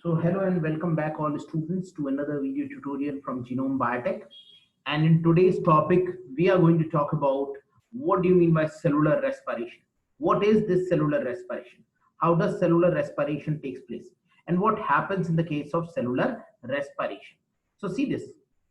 So hello and welcome back all students to another video tutorial from Genome Biotech. And in today's topic, we are going to talk about what do you mean by cellular respiration? What is this cellular respiration? How does cellular respiration takes place? And what happens in the case of cellular respiration? So see this,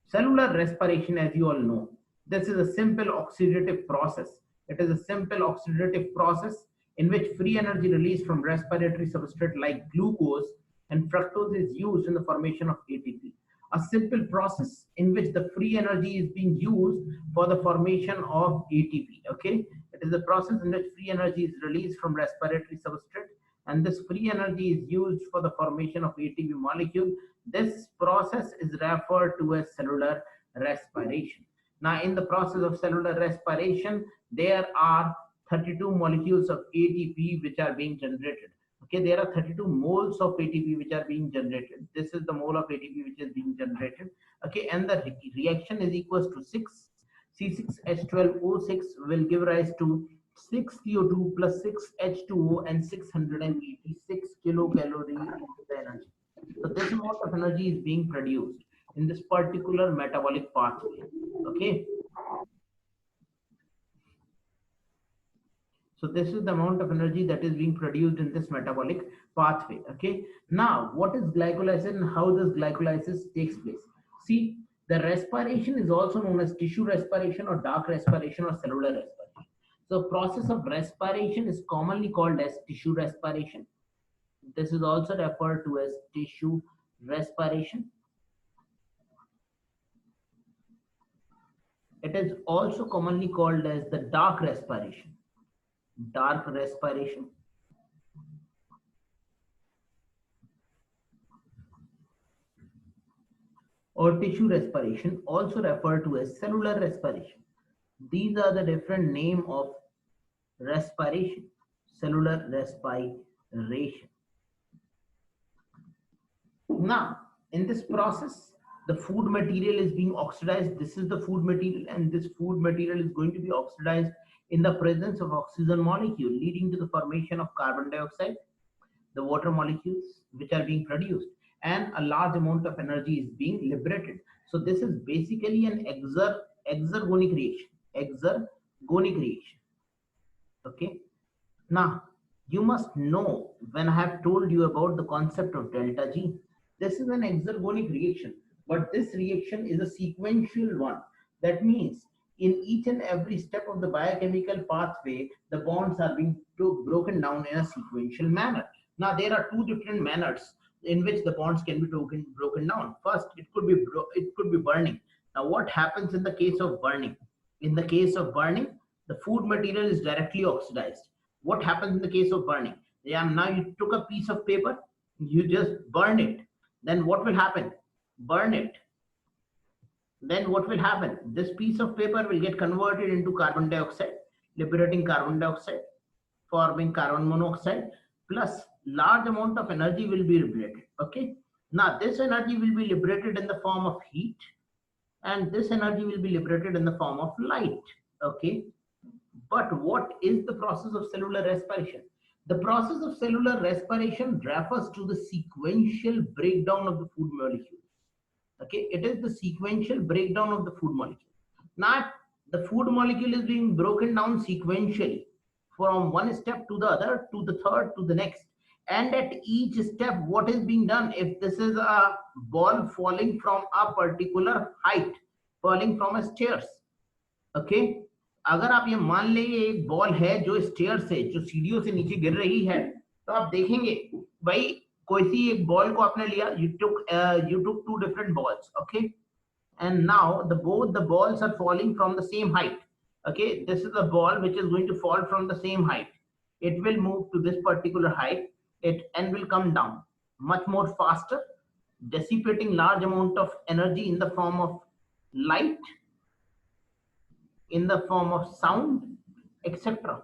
cellular respiration, as you all know, this is a simple oxidative process. It is a simple oxidative process in which free energy released from respiratory substrate like glucose and fructose is used in the formation of ATP. A simple process in which the free energy is being used for the formation of ATP. Okay, it is a process in which free energy is released from respiratory substrate, and this free energy is used for the formation of ATP molecule. This process is referred to as cellular respiration. Now, in the process of cellular respiration, there are 32 molecules of ATP which are being generated. Okay, there are 32 moles of ATP which are being generated. This is the mole of ATP which is being generated. Okay, and the reaction is equals to 6 C6H12O6 will give rise to 6 CO2 plus 6 H2O and 686 kilocalorie into the energy. So this amount of energy is being produced in this particular metabolic pathway. Okay. So this is the amount of energy that is being produced in this metabolic pathway. Okay. Now, what is glycolysis and how does glycolysis takes place? See, the respiration is also known as tissue respiration or dark respiration or cellular respiration. So process of respiration is commonly called as tissue respiration. This is also referred to as tissue respiration. It is also commonly called as the dark respiration. Dark respiration. Or tissue respiration, also referred to as cellular respiration. These are the different name of respiration. Cellular respiration. Now, in this process, the food material is being oxidized. This is the food material, and this food material is going to be oxidized in the presence of oxygen molecule, leading to the formation of carbon dioxide, the water molecules which are being produced, and a large amount of energy is being liberated. So this is basically an exergonic reaction. Exergonic reaction. Okay. Now, you must know when I have told you about the concept of delta G. This is an exergonic reaction, but this reaction is a sequential one. That means in each and every step of the biochemical pathway, the bonds are being broken down in a sequential manner. Now, there are two different manners in which the bonds can be broken down. First, it could be burning. Now, what happens in the case of burning? In the case of burning, the food material is directly oxidized. What happens in the case of burning? Yeah, now you took a piece of paper, you just burn it. Then what will happen? Burn it. Then what will happen? This piece of paper will get converted into carbon dioxide, liberating carbon dioxide, forming carbon monoxide, plus large amount of energy will be liberated. Okay. Now this energy will be liberated in the form of heat, and this energy will be liberated in the form of light. Okay. But what is the process of cellular respiration? The process of cellular respiration refers to the sequential breakdown of the food molecule. Okay, it is the sequential breakdown of the food molecule. Now, the food molecule is being broken down sequentially from one step to the other, to the third, to the next. And at each step, what is being done? If this is a ball falling from a particular height, falling from a stairs, okay, अगर आप ये मान ले ये एक ball है जो stair से, जो सीढ़ियों से नीचे गिर रही है, तो आप देखेंगे भाई कोई सी एक बॉल को आपने लिया, you took two different balls, okay, and now both the balls are falling from the same height. Okay, this is a ball which is going to fall from the same height. It will move to this particular height, and will come down much more faster, dissipating large amount of energy in the form of light, in the form of sound, etc.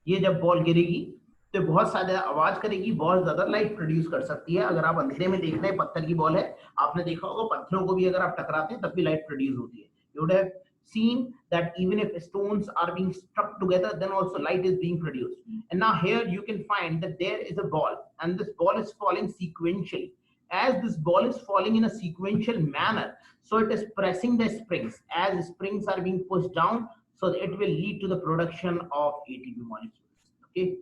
ये जब ball गिरेगी तो बहुत ज्यादा आवाज करेगी, बहुत ज्यादा लाइट प्रोड्यूस कर सकती है. अगर आप अंधेरे में देख रहे हैं, पत्थर की बॉल है, आपने देखा होगा पत्थरों को भी अगर आप टकराते हैं तब भी लाइट प्रोड्यूस होती है. You would have seen that even if stones are being struck together, then also light is being produced. And now here you can find that there is a ball, and this ball is falling sequentially. As this ball is falling in a sequential manner, so it is pressing the springs. As springs are being pushed down, so it will lead to the production of ATP molecules. Okay,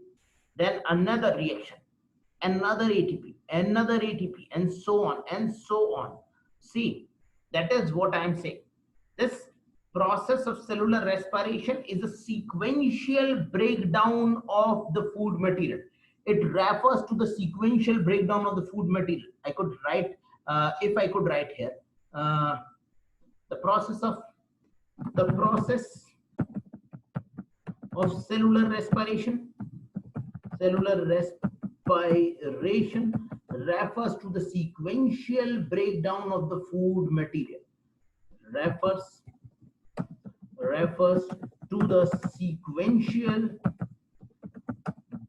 then another reaction, another ATP, another ATP, and so on and so on. See, that is what I am saying. This process of cellular respiration is a sequential breakdown of the food material. It refers to the sequential breakdown of the food material. I could write, if I could write here, uh, the process of cellular respiration. Cellular respiration refers to the sequential breakdown of the food material. Refers to the sequential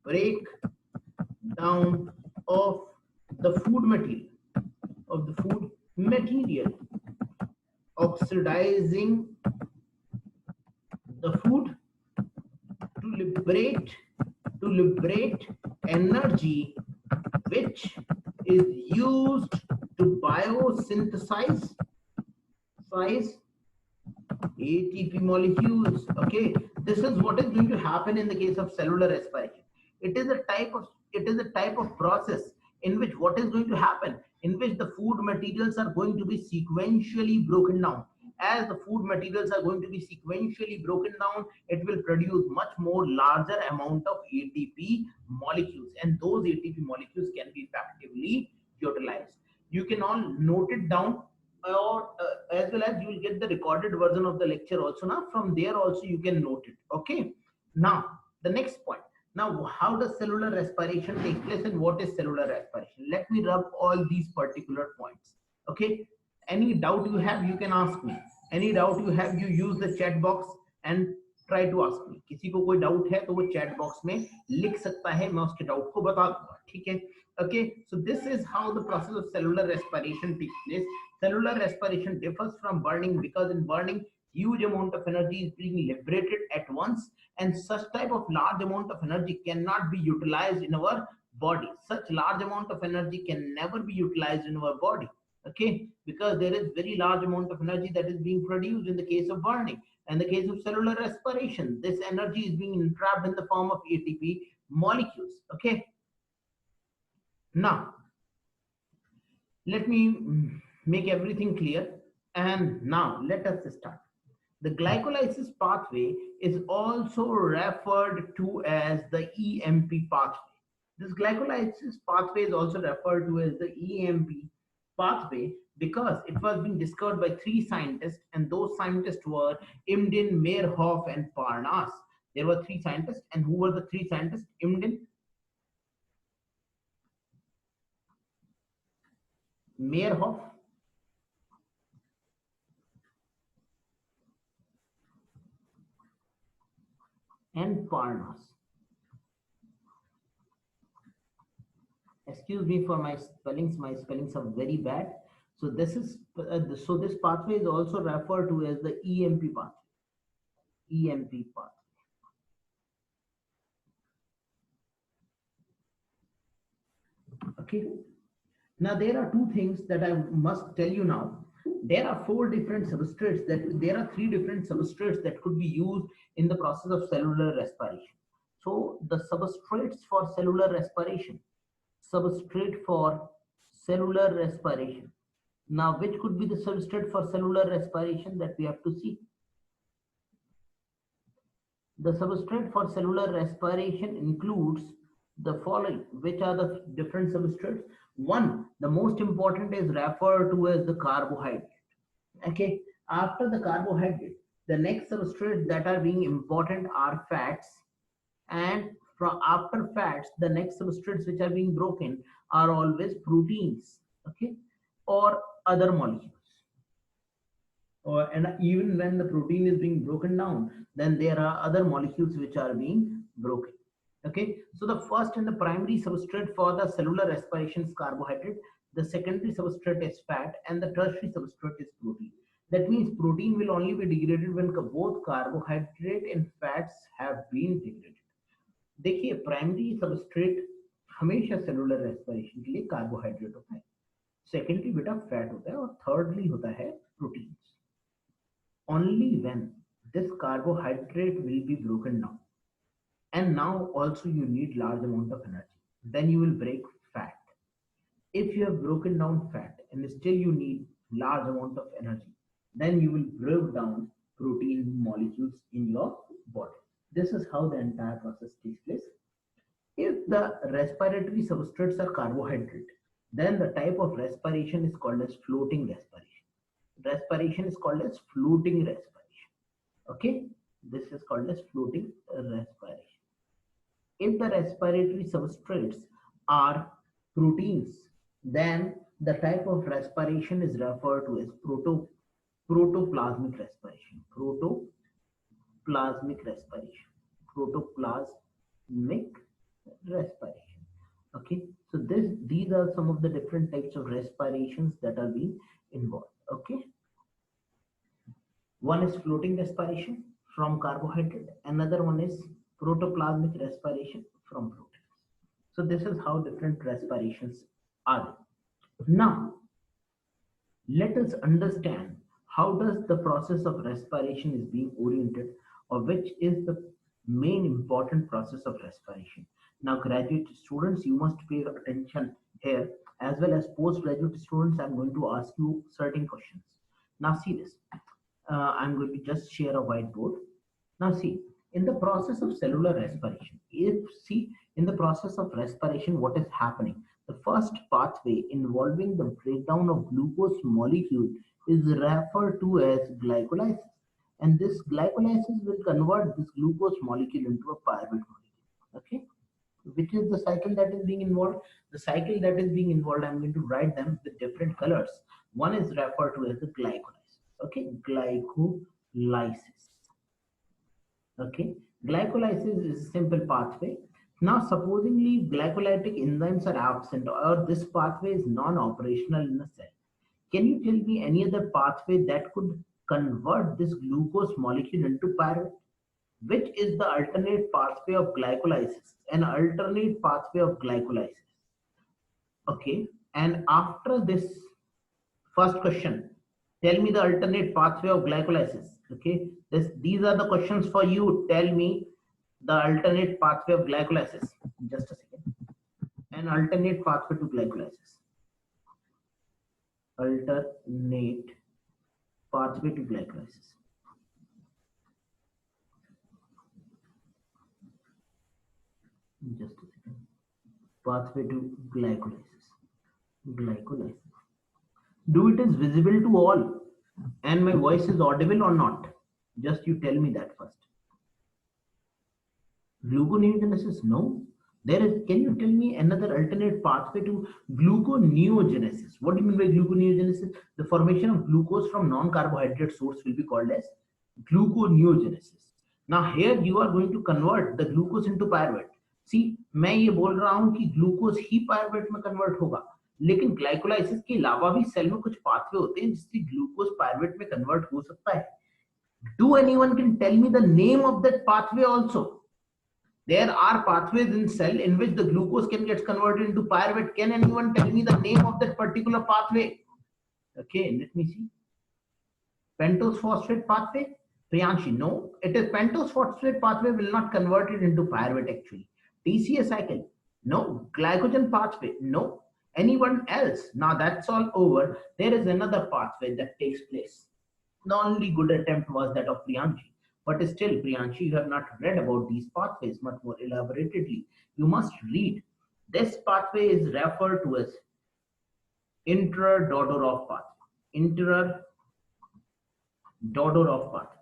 breakdown of the food material, oxidizing the food to liberate energy, which is used to biosynthesize ATP molecules. Okay, this is what is going to happen in the case of cellular respiration. It is a type of process in which what is going to happen, in which the food materials are going to be sequentially broken down. As the food materials are going to be sequentially broken down, it will produce much more larger amount of ATP molecules, and those ATP molecules can be effectively utilized. You can all note it down, or as well as you will get the recorded version of the lecture also. Now from there also you can note it. Okay, now the next point. Now, how does cellular respiration take place and what is cellular respiration? Let me rub all these particular points. Okay, any doubt you have, you can ask me. Any doubt you have, you use the chat box and try to ask me. किसी को कोई doubt है तो वो chat box में लिख सकता है, मैं उसके डाउट को बता दूंगा. ठीक है. Okay, so this is how the process of cellular respiration takes place. Cellular respiration differs from burning because in burning, huge amount of energy is being liberated at once, and such type of large amount of energy cannot be utilized in our body. Such large amount of energy can never be utilized in our body. Okay, because there is very large amount of energy that is being produced in the case of burning. In the case of cellular respiration, this energy is being entrapped in the form of ATP molecules. Okay, now let me make everything clear, and now let us start. The glycolysis pathway is also referred to as the EMP pathway. This glycolysis pathway is also referred to as the EMP pathway because it was being discovered by 3 scientists, and those scientists were Imden, Meyerhof, and Parnas. There were 3 scientists, and who were the 3 scientists? Imden, Meyerhof, and Parnas. Excuse me for my spellings are very bad. So this is so this pathway is also referred to as the EMP pathway. EMP pathway. Okay, now there are 2 things that I must tell you now. There are 4 different substrates there are 3 different substrates that could be used in the process of cellular respiration. So the substrates for cellular respiration, now which could be the substrate for cellular respiration that we have to see? The substrate for cellular respiration includes the following. Which are the different substrates? One, the most important is referred to as the carbohydrate. Okay, after the carbohydrate, the next substrates that are being important are fats, and from after fats, the next substrates which are being broken are always proteins. Okay, or other molecules. And even when the protein is being broken down, then there are other molecules which are being broken. Okay, so the first and the primary substrate for the cellular respiration is carbohydrate, the secondary substrate is fat, and the tertiary substrate is protein. That means protein will only be degraded when both carbohydrate and fats have been degraded. देखिए primary substrate हमेशा cellular respiration के लिए carbohydrate होता है, secondary बेटा fat होता है और थर्डली होता है protein. Only when this carbohydrate will be broken down, and now also you need large amount of energy, then you will break fat. If you have broken down fat and still you need large amount of energy, then you will break down protein molecules in your body. This is how the entire process takes place. If the respiratory substrates are carbohydrate, then the type of respiration is called as floating respiration. Respiration is called as floating respiration. Okay, this is called as floating respiration. If the respiratory substrates are proteins, then the type of respiration is referred to as protoplasmic respiration. Protoplasmic respiration. Protoplasmic respiration. Okay, so these are some of the different types of respirations that are being involved. Okay, one is floating respiration from carbohydrate, another one is protoplasmic respiration from proteins. So this is how different respirations are. Now let us understand how does the process of respiration is being oriented, or which is the main important process of respiration. Now graduate students, you must pay attention here, as well as postgraduate students. I'm going to ask you certain questions. Now see this. I'm going to just share a whiteboard. Now see, in the process of cellular respiration, in the process of respiration, what is happening? The first pathway involving the breakdown of glucose molecule is referred to as glycolysis. And this glycolysis will convert this glucose molecule into a pyruvate molecule. Okay, which is the cycle that is being involved? The cycle that is being involved, I'm going to write them with different colors. One is referred to as the glycolysis. Okay, glycolysis. Okay, glycolysis is a simple pathway. Now supposingly glycolytic enzymes are absent, or this pathway is non-operational in a cell, can you tell me any other pathway that could convert this glucose molecule into pyruvate? Which is the alternate pathway of glycolysis? An alternate pathway of glycolysis. Okay, and after this first question, tell me the alternate pathway of glycolysis. Okay, these are the questions for you. Tell me the alternate pathway of glycolysis. Just a second. An alternate pathway to glycolysis. Alternate pathway to glycolysis. Just a second. Pathway to glycolysis. Glycolysis. Do it is visible to all, and my voice is audible or not? Just you tell me that first. Gluconeogenesis, no. There is. Can you tell me another alternate pathway to gluconeogenesis? What do you mean by gluconeogenesis? The formation of glucose from non-carbohydrate source will be called as gluconeogenesis. Now here you are going to convert the glucose into pyruvate. See, मैं ये बोल रहा हूँ कि glucose ही pyruvate में convert होगा, लेकिन glycolysis के अलावा भी सेल में कुछ पाथवे होते हैं जिससे ग्लूकोज पायरुवेट में कन्वर्ट हो सकता है. Do anyone can tell me the name of that pathway also? There are pathways in cell in which the glucose can get converted into pyruvate. Can anyone tell me the name of that particular pathway? Okay, let me see. Pentose phosphate pathway? Priyanshi, no. It is pentose phosphate pathway will not convert it into pyruvate actually. TCA cycle? No. Glycogen pathway? No. Anyone else? Now that's all over. There is another pathway that takes place. The only good attempt was that of Priyanshi. But still, Priyanshi, you have not read about these pathways much more elaborately. You must read. This pathway is referred to as intra-Dodorov pathway. Intra-Dodorov pathway.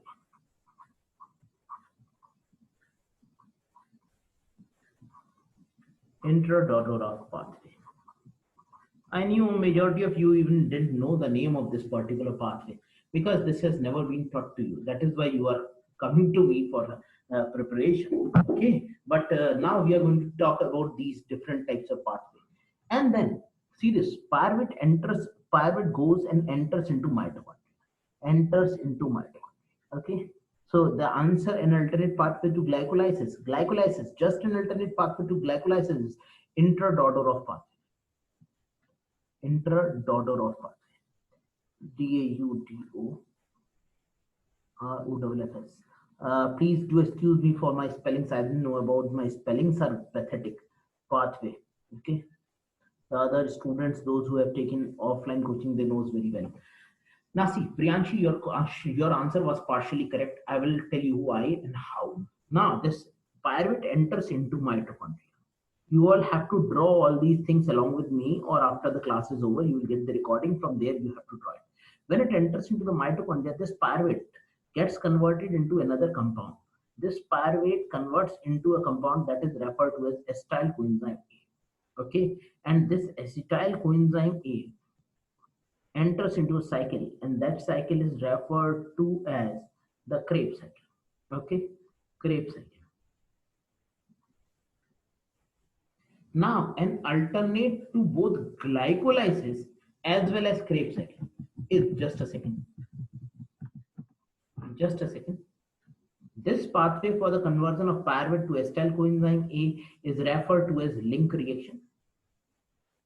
Intra-Dodorov pathway. I knew majority of you even didn't know the name of this particular pathway because this has never been taught to you. That is why you are coming to me for preparation. Okay, but now we are going to talk about these different types of pathway. And then see this: pyruvate goes and enters into mitochondria, enters into mitochondria. Okay, so the answer, an alternate pathway to glycolysis, just an alternate pathway to glycolysis is intradodorov pathway. Intradodorov pathway. DAUDOROFS. Please do excuse me for my spellings. I didn't know about my spellings are pathetic. Pathway. Okay. The other students, those who have taken offline coaching, they knows very well. Now see, Priyanshi, your answer was partially correct. I will tell you why and how. Now this pyruvate enters into mitochondria. You all have to draw all these things along with me, or after the class is over, you will get the recording. From there, you have to draw it. When it enters into the mitochondria, this pyruvate gets converted into another compound. This pyruvate converts into a compound that is referred to as acetyl coenzyme A. Okay, and this acetyl coenzyme A enters into a cycle, and that cycle is referred to as the Krebs cycle. Okay, Krebs cycle. Now, an alternate to both glycolysis as well as Krebs cycle is just a second. Just a second. This pathway for the conversion of pyruvate to acetyl coenzyme A is referred to as link reaction.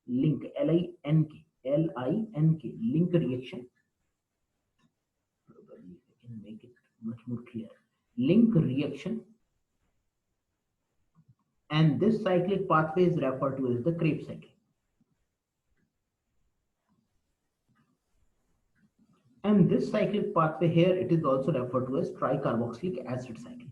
Link, L-I-N-K, L-I-N-K, link reaction. Probably I can make it much more clear. Link reaction. And this cyclic pathway is referred to as the Krebs cycle. And this cyclic pathway here, it is also referred to as tricarboxylic acid cycle.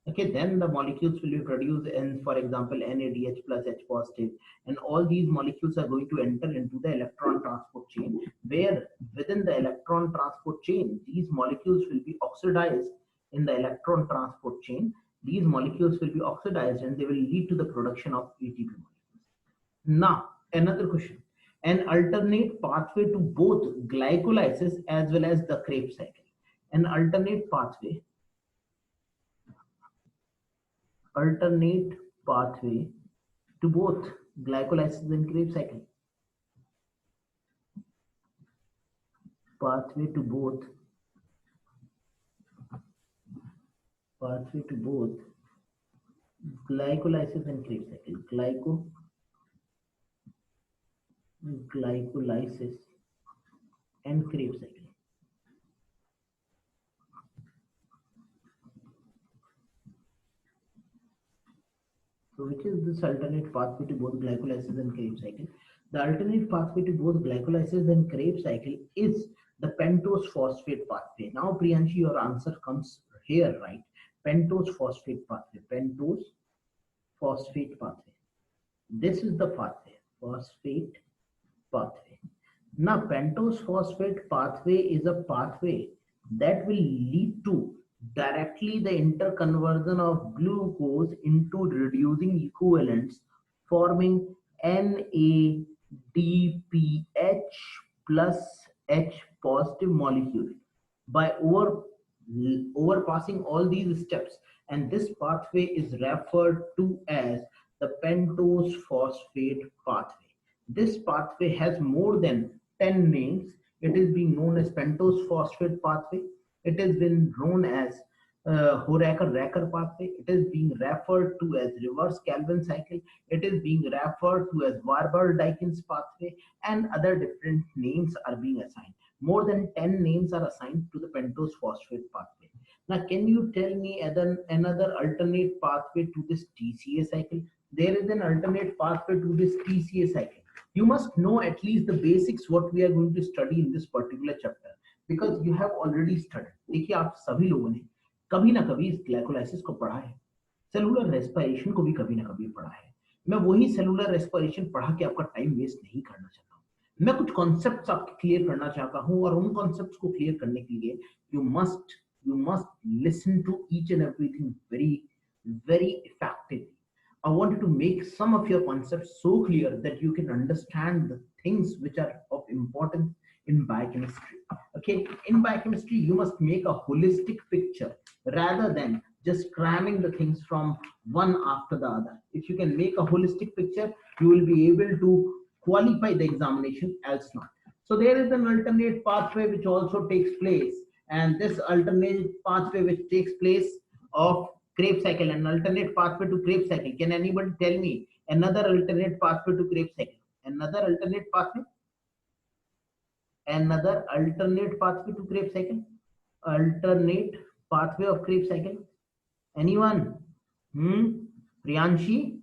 Okay, then the molecules will be produced in, for example, NADH plus H positive, and all these molecules are going to enter into the electron transport chain, where within the electron transport chain, these molecules will be oxidized in the electron transport chain. These molecules will be oxidized and they will lead to the production of ATP molecules. Now, another question. An alternate pathway to both glycolysis as well as the Krebs cycle. An alternate pathway to both glycolysis and Krebs cycle. Pathway to both glycolysis and Krebs cycle. Glycolysis and Krebs cycle. So which is this alternate pathway to both glycolysis and Krebs cycle? The alternate pathway to both glycolysis and Krebs cycle is the pentose phosphate pathway. Now Priyanshi, your answer comes here, right? Pentose phosphate pathway. Pentose phosphate pathway. This is the pathway. Phosphate pathway. Now pentose phosphate pathway is a pathway that will lead to directly the interconversion of glucose into reducing equivalents, passing NADPH plus H positive molecule by overpassing all these steps, and this pathway is referred to as the pentose phosphate pathway. This pathway has more than 10 names. It is being known as pentose phosphate pathway. It has been known as Horaker-Raker pathway. It is being referred to as reverse Calvin cycle. It is being referred to as Warburg-Dickinson pathway, and other different names are being assigned. More than 10 names are assigned to the pentose phosphate pathway. Now, can you tell me another alternate pathway to this TCA cycle? There is an alternate pathway to this TCA cycle. You must know at least the basics what we are going to study in this particular chapter, because you have already studied. देखिए आप सभी लोगों ने कभी ना कभी इस glycolysis को पढ़ा है, सेलुलर रेस्पिरेशन को भी कभी ना कभी पढ़ा है. मैं वही सेलुलर रेस्पिरेशन पढ़ा के आपका टाइम वेस्ट नहीं करना चाहता हूँ. मैं कुछ कॉन्सेप्ट्स आपके क्लियर करना चाहता हूँ, और उन कॉन्सेप्ट्स को क्लियर करने के लिए you must listen to each and everything very effectively. I wanted to make some of your concepts so clear that you can understand the things which are of importance in biochemistry. Okay, in biochemistry, you must make a holistic picture rather than just cramming the things from one after the other. If you can make a holistic picture, you will be able to qualify the examination, else not. So there is an alternate pathway which also takes place and this alternate pathway which takes place of Krebs cycle, an alternate pathway to Krebs cycle. Can anybody tell me another alternate pathway to Krebs cycle? Another alternate pathway? Another alternate pathway to Krebs cycle? Alternate pathway of Krebs cycle? Anyone? Priyanshi?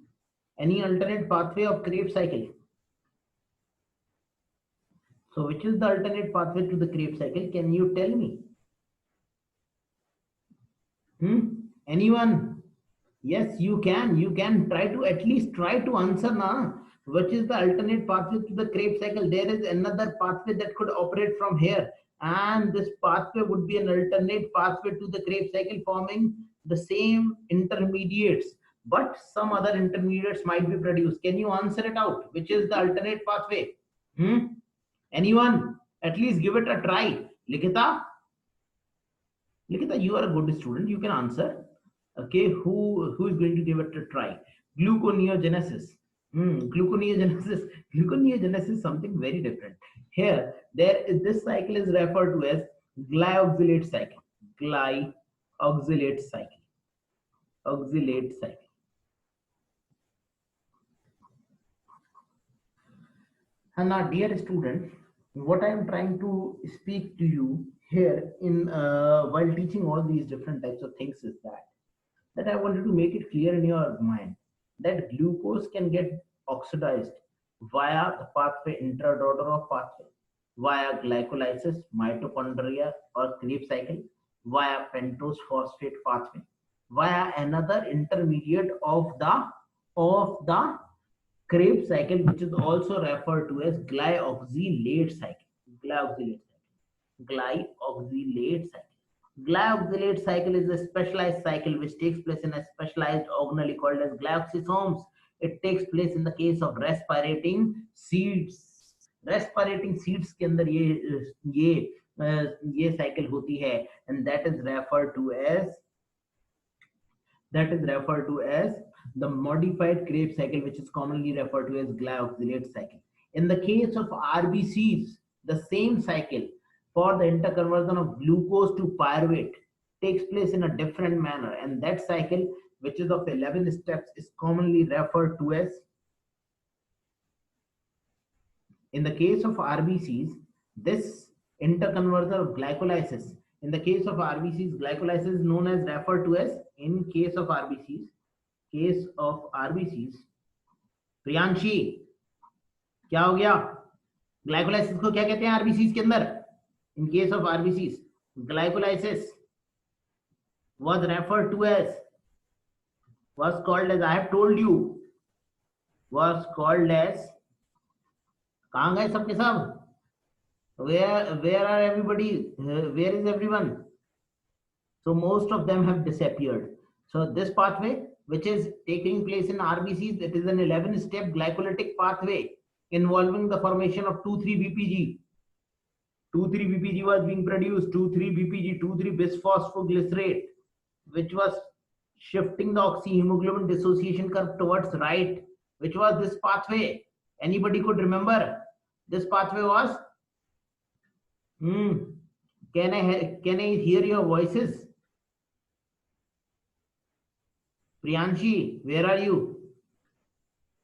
Any alternate pathway of Krebs cycle? So which is the alternate pathway to the Krebs cycle? Can you tell me? Anyone? Yes, you can. You can try to at least try to answer now. Which is the alternate pathway to the Krebs cycle? There is another pathway that could operate from here, and this pathway would be an alternate pathway to the Krebs cycle, forming the same intermediates, but some other intermediates might be produced. Can you answer it out? Which is the alternate pathway? Anyone? At least give it a try. Likita? Likita, you are a good student. You can answer. Okay, who is going to give it a try? Gluconeogenesis. Gluconeogenesis is something very different. Here, this cycle is referred to as glyoxylate cycle. Glyoxylate cycle. Oxalate cycle. And now, dear student, what I am trying to speak to you here in while teaching all these different types of things is that I wanted to make it clear in your mind that glucose can get oxidized via the pathway intradaughter of pathway, via glycolysis, mitochondria or Krebs cycle, via pentose phosphate pathway, via another intermediate of the Krebs cycle, which is also referred to as glyoxylate cycle. Glyoxylate cycle. Glyoxylate cycle. Glyoxylate cycle is a specialized cycle which takes place in a specialized organelle called as glyoxysomes. It takes place in the case of respirating seeds. Respirating seeds के अंदर ये cycle होती है, and that is referred to as the modified Krebs cycle, which is commonly referred to as glyoxylate cycle. In the case of RBCs, the same cycle for the interconversion of glucose to pyruvate takes place in a different manner, and that cycle, which is of 11 steps, is commonly referred to as, in the case of RBCs, this interconversion of glycolysis, in the case of RBCs, glycolysis is known as referred to as, in case of RBCs, Priyanshi क्या हो गया? Glycolysis को क्या कहते हैं RBCs के अंदर? In case of RBCs, glycolysis was referred to as, was called as, I have told you, was called as, कहाँ गए सबके सब? Where are everybody? Where is everyone? So most of them have disappeared. So this pathway, which is taking place in RBCs, it is an 11-step glycolytic pathway involving the formation of 2,3-BPG. 2,3-BPG was being produced, 2,3-BPG, 2,3-bisphosphoglycerate, which was shifting the oxyhemoglobin dissociation curve towards right. Which was this pathway? Anybody could remember? This pathway was? Can I hear your voices? Priyanshi, where are you?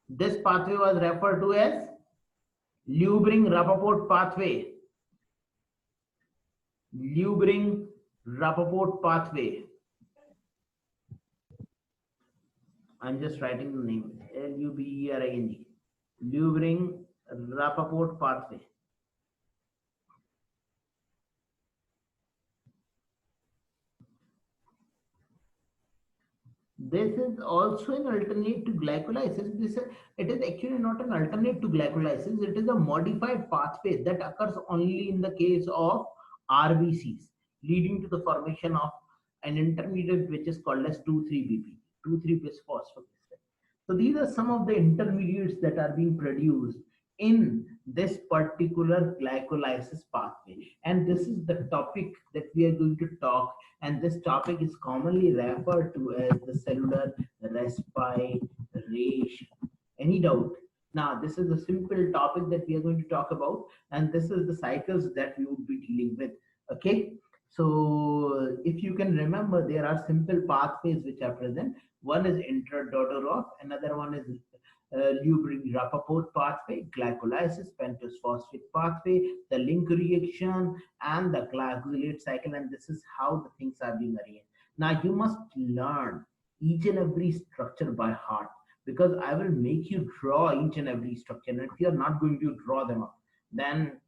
This pathway was referred to as Lubring-Rappaport pathway. Lubring-Rappaport pathway. I'm just writing the name. Lubering. Lubring-Rappaport pathway. This is also an alternate to glycolysis. It is actually not an alternate to glycolysis. It is a modified pathway that occurs only in the case of RBCs, leading to the formation of an intermediate which is called as 2,3-BP, 2,3-bisphosphoglycerate. So these are some of the intermediates that are being produced in this particular glycolysis pathway, and this is the topic that we are going to talk, and this topic is commonly referred to as the cellular respiration. Any doubt? Now this is a simple topic that we are going to talk about, and this is the cycles that we would be dealing with. Okay, So if you can remember, there are simple pathways which are present. One is intradodorov, another one is Lubrin-Rappaport pathway, glycolysis, pentose phosphate pathway, the link reaction, and the glycosylate cycle. And this is how the things are being arranged. Now you must learn each and every structure by heart, because I will make you draw each and every structure. And if you are not going to draw them up, then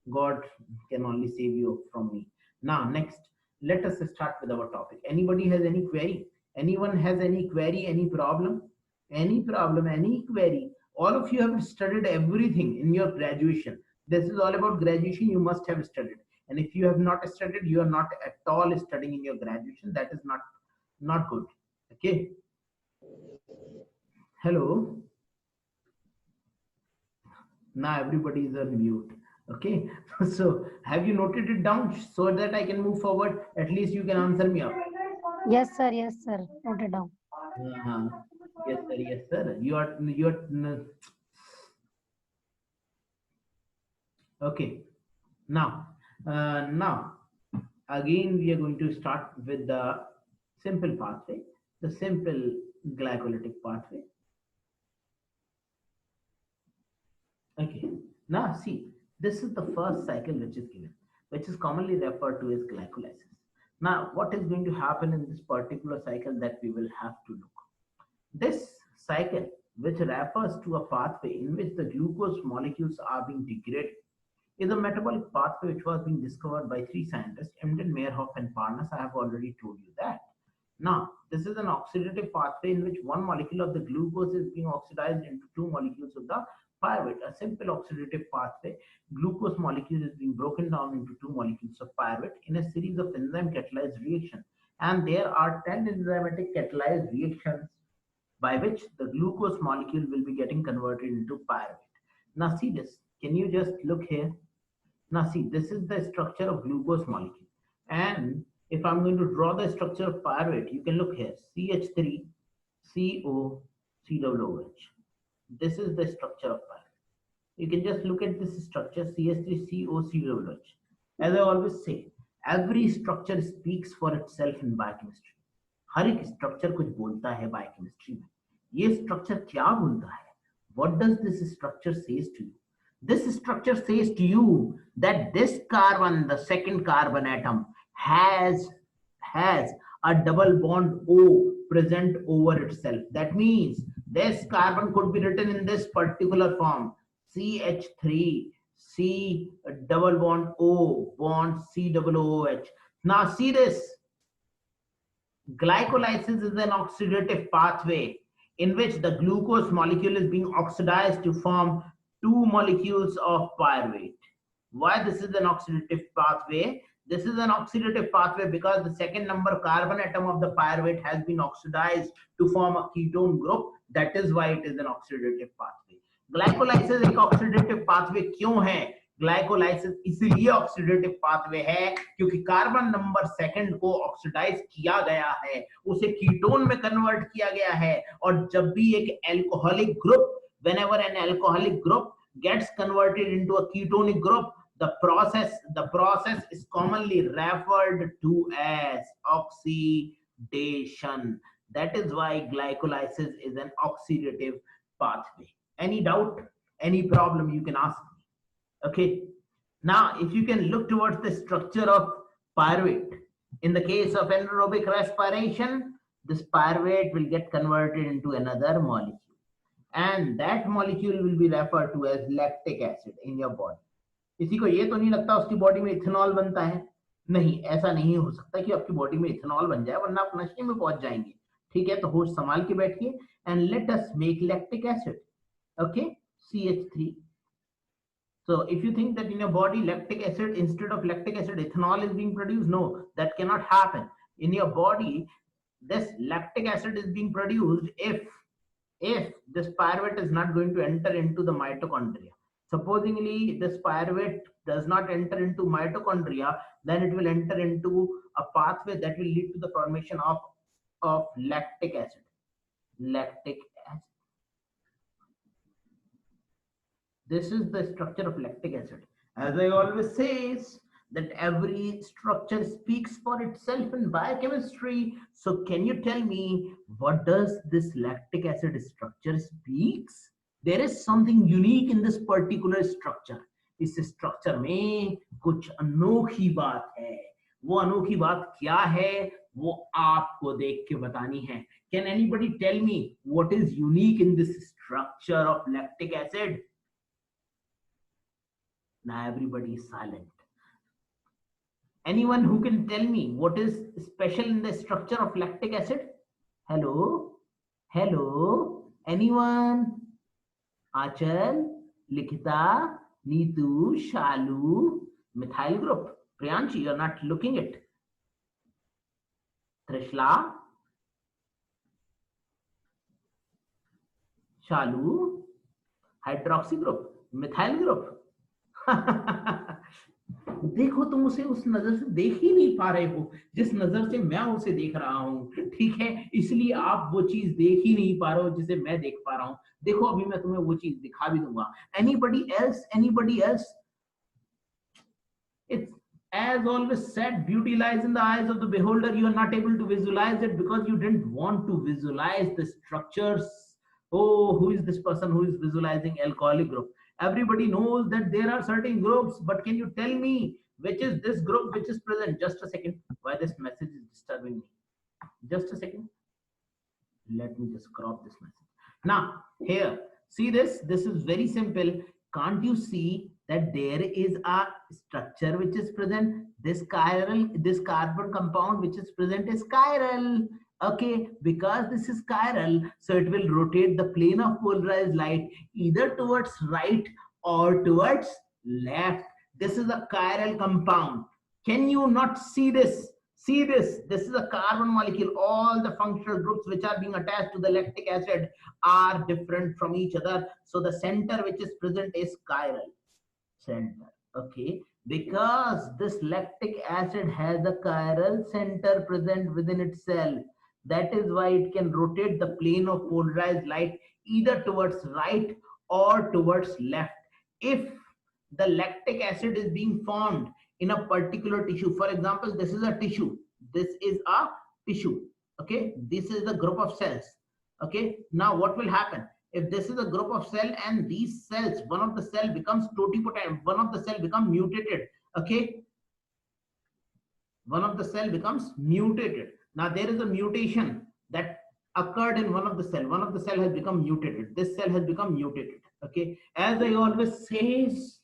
God can only save you from me. Now, next, let us start with our topic. Anybody has any query? Anyone has any query, any problem? Any problem, any query? All of you have studied everything in your graduation. This is all about graduation. You must have studied. And if you have not studied, you are not at all studying in your graduation. That is not good. Okay. Hello. Now everybody is on mute. Okay. So have you noted it down so that I can move forward? At least you can answer me up. Yes, sir. Yes, sir. Note it down. Uh-huh. Yes, sir. Yes, sir. You are okay. Now again we are going to start with the simple pathway, the simple glycolytic pathway. Okay. Now see, this is the first cycle which is given, which is commonly referred to as glycolysis. Now, what is going to happen in this particular cycle that we will have to look? This cycle, which refers to a pathway in which the glucose molecules are being degraded, is a metabolic pathway which was being discovered by three scientists, Emden, Meyerhoff, and Parnas. I have already told you that. Now, this is an oxidative pathway in which one molecule of the glucose is being oxidized into two molecules of the pyruvate. A simple oxidative pathway, glucose molecule is being broken down into two molecules of pyruvate in a series of enzyme catalyzed reactions. And there are 10 enzymatic catalyzed reactions by which the glucose molecule will be getting converted into pyruvate. Now see this. Can you just look here? Now see, this is the structure of glucose molecule. And if I'm going to draw the structure of pyruvate, you can look here, CH3, CO, COOH. This is the structure of pyruvate. You can just look at this structure, CH3, CO, COOH. As I always say, every structure speaks for itself in biochemistry. हर एक structure कुछ बोलता है biochemistry में. ये structure क्या बोलता है? What does this structure says to you? This structure says to you that this carbon, the second carbon atom, has a double bond O present over itself. That means this carbon could be written in this particular form: CH3, C double bond O bond COOH. Now see this. Glycolysis is an oxidative pathway in which the glucose molecule is being oxidized to form two molecules of pyruvate. Why this is an oxidative pathway? This is an oxidative pathway because the second number carbon atom of the pyruvate has been oxidized to form a ketone group. That is why it is an oxidative pathway. Glycolysis एक oxidative pathway क्यों है? Glycolysis इसीलिए oxidative pathway है क्योंकि carbon number second को oxidise किया गया है, उसे कीटोन में कन्वर्ट किया गया है. और जब भी एक alcoholic group, whenever an alcoholic group gets converted into a ketonic group, the process is commonly referred to as oxidation. That is why glycolysis is an oxidative pathway. Any doubt, any problem, you can ask me. Okay. Now, if you can look towards the structure of pyruvate, in the case of anaerobic respiration, this pyruvate will get converted into another molecule. And that molecule will be referred to as lactic acid in your body. किसी को ये तो नहीं लगता उसकी body में ethanol बनता है? नहीं, ऐसा नहीं हो सकता कि आपकी बॉडी में इथेनॉल बन जाए, वरना आप नशे में पहुंच जाएंगे. ठीक है, तो होश संभाल के बैठिए. And let us make lactic acid. Okay, CH3. So if you think that in your body lactic acid, instead of lactic acid ethanol is being produced, no, that cannot happen. In your body, this lactic acid is being produced if this pyruvate is not going to enter into the mitochondria. Supposingly this pyruvate does not enter into mitochondria, then it will enter into a pathway that will lead to the formation of lactic acid. Lactic acid. This is the structure of lactic acid. As I always say, that every structure speaks for itself in biochemistry. So can you tell me what does this lactic acid structure speaks? There is something unique in this particular structure. इस structure में कुछ अनोखी बात है. वो अनोखी बात क्या है वो आपको देख के बतानी है. Can anybody tell me what is unique in this structure of lactic acid? Now everybody is silent. Anyone who can tell me what is special in the structure of lactic acid? Hello? Hello? Anyone? Achal, Likita, Neetu, Shalu, methyl group. Priyanshi, you're not looking it. Trishla, Shalu, hydroxy group, methyl group. देखो तुम उसे उस नजर से देख ही नहीं पा रहे हो जिस नजर से मैं उसे देख रहा हूं. ठीक है, इसलिए आप वो चीज देख ही नहीं पा रहे हो जिसे मैं देख पा रहा हूं. देखो अभी मैं तुम्हें वो चीज दिखा भी दूंगा. Anybody else? Anybody else? It's as always said, beauty lies in the eyes of the beholder. You are not able to visualize it because you didn't want to visualize the structures. Oh, who is this person who is visualizing alcoholic group? Everybody knows that there are certain groups, but can you tell me which is this group which is present? Just a second. Why this message is disturbing me? Just a second. Let me just crop this message. Now, here, see this? This is very simple. Can't you see that there is a structure which is present? This chiral, this carbon compound which is present is chiral. Okay, because this is chiral, so it will rotate the plane of polarized light either towards right or towards left. This is a chiral compound. Can you not see this? See this. This is a carbon molecule. All the functional groups which are being attached to the lactic acid are different from each other. So the center which is present is chiral center. Okay, because this lactic acid has a chiral center present within itself. That is why it can rotate the plane of polarized light either towards right or towards left. If the lactic acid is being formed in a particular tissue, for example, this is a tissue, this is a tissue, okay, this is a group of cells. Okay, now what will happen if this is a group of cell and these cells, one of the cell becomes totipotent, one of the cell become mutated. Okay, one of the cell becomes mutated. Now there is a mutation that occurred in one of the cell has become mutated, this cell has become mutated. Okay, as I always says,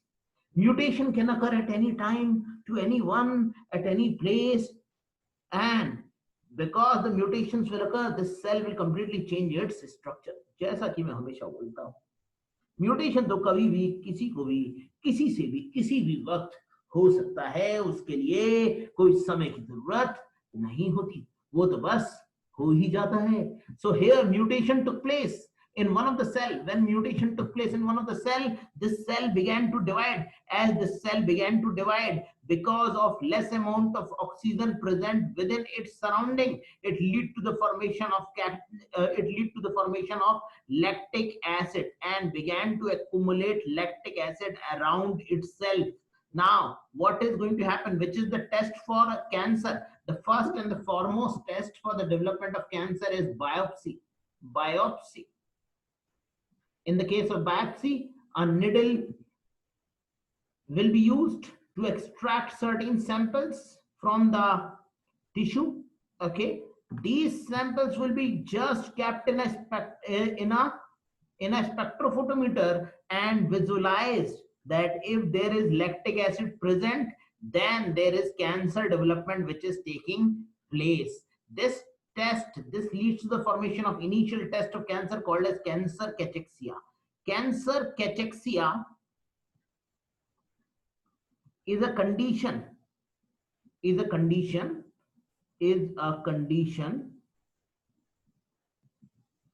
mutation can occur at any time, to anyone, at any place, and because the mutations will occur, this cell will completely change its structure. जैसा कि मैं हमेशा बोलता हूँ, mutation तो कभी भी किसी को भी किसी से भी किसी भी वक्त हो सकता है, उसके लिए कोई समय की जरूरत नहीं होती, वो तो बस हो ही जाता है. So here mutation took place in one of the cell. When mutation took place in one of the cell, this cell began to divide. As this cell began to divide, because of less amount of oxygen present within its surrounding, it lead to the formation of lactic acid and began to accumulate lactic acid around itself. Now, what is going to happen? Which is the test for cancer? The first and the foremost test for the development of cancer is biopsy. Biopsy. In the case of biopsy, a needle will be used to extract certain samples from the tissue. Okay, these samples will be just kept in a spectrophotometer and visualized that if there is lactic acid present, then there is cancer development which is taking place. This leads to the formation of initial test of cancer called as cancer cachexia. Cancer cachexia is a condition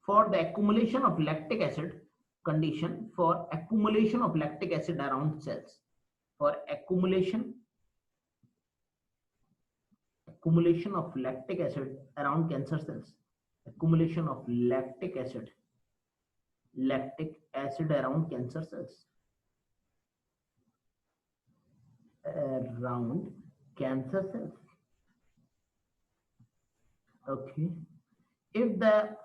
for the accumulation of lactic acid, around cells. For accumulation of lactic acid around cancer cells. Accumulation of lactic acid around cancer cells. around cancer cells. Okay. If the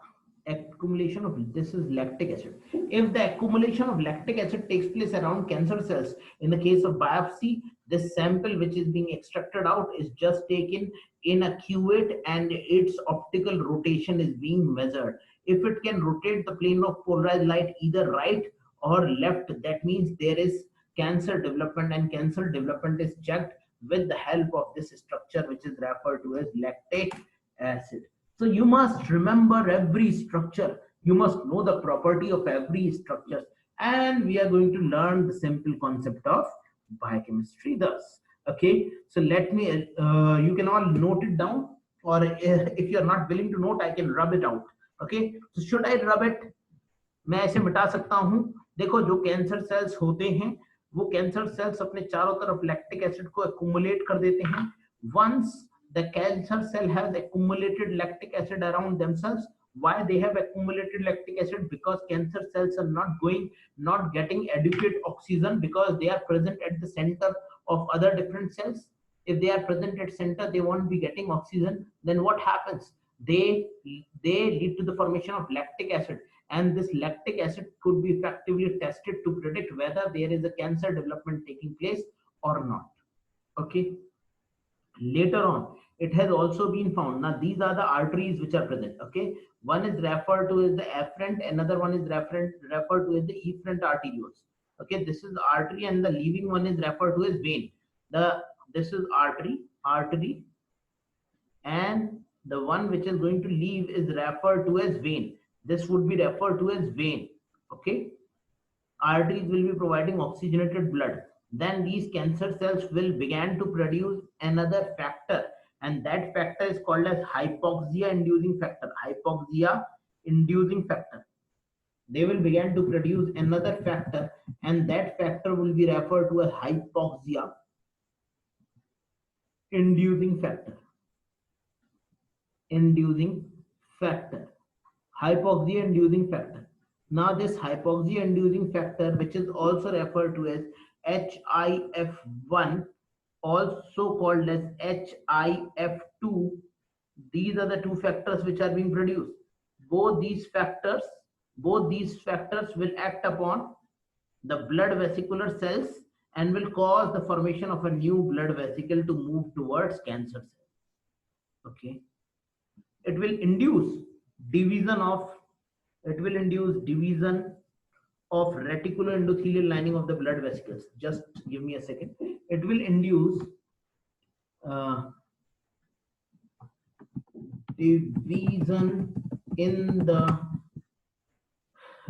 accumulation of, this is lactic acid, if the accumulation of lactic acid takes place around cancer cells, in the case of biopsy, this sample which is being extracted out is just taken in a cuvette and its optical rotation is being measured. If it can rotate the plane of polarized light either right or left, that means there is cancer development, and cancer development is checked with the help of this structure which is referred to as lactic acid. So you must remember every structure. You must know the property of every structure. And we are going to learn the simple concept of biochemistry thus. Okay, so let me, you can all note it down, or if you are not willing to note, I can rub it out. Okay, so should I rub it? मैं ऐसे मिटा सकता हूं. देखो, जो cancer cells होते हैं, वो कैंसर सेल्स अपने चारों तरफ लैक्टिक एसिड को एक्युमुलेट कर देते हैं. Once the cancer cell has accumulated lactic acid around themselves. Why they have accumulated lactic acid? Because cancer cells are not getting adequate oxygen, because they are present at the center of other different cells. If they are present at center, they won't be getting oxygen. Then what happens? They lead to the formation of lactic acid, and this lactic acid could be effectively tested to predict whether there is a cancer development taking place or not. Okay. Later on, it has also been found. Now, these are the arteries which are present. Okay, one is referred to as the afferent, another one is referred to as the efferent arterioles. Okay, this is artery, and the leaving one is referred to as vein. This is artery, and the one which is going to leave is referred to as vein. This would be referred to as vein. Okay, arteries will be providing oxygenated blood. Then these cancer cells will begin to produce another factor, and that factor is called as hypoxia inducing factor. Hypoxia inducing factor. They will begin to produce another factor, and that factor will be referred to as hypoxia inducing factor. Hypoxia inducing factor. Now this hypoxia inducing factor, which is also referred to as HIF1, also called as HIF2, these are the two factors which are being produced. Both these factors will act upon the blood vesicular cells and will cause the formation of a new blood vesicle to move towards cancer cells. Okay, it will induce division of reticuloendothelial lining of the blood vesicles. Just give me a second. It will induce division in the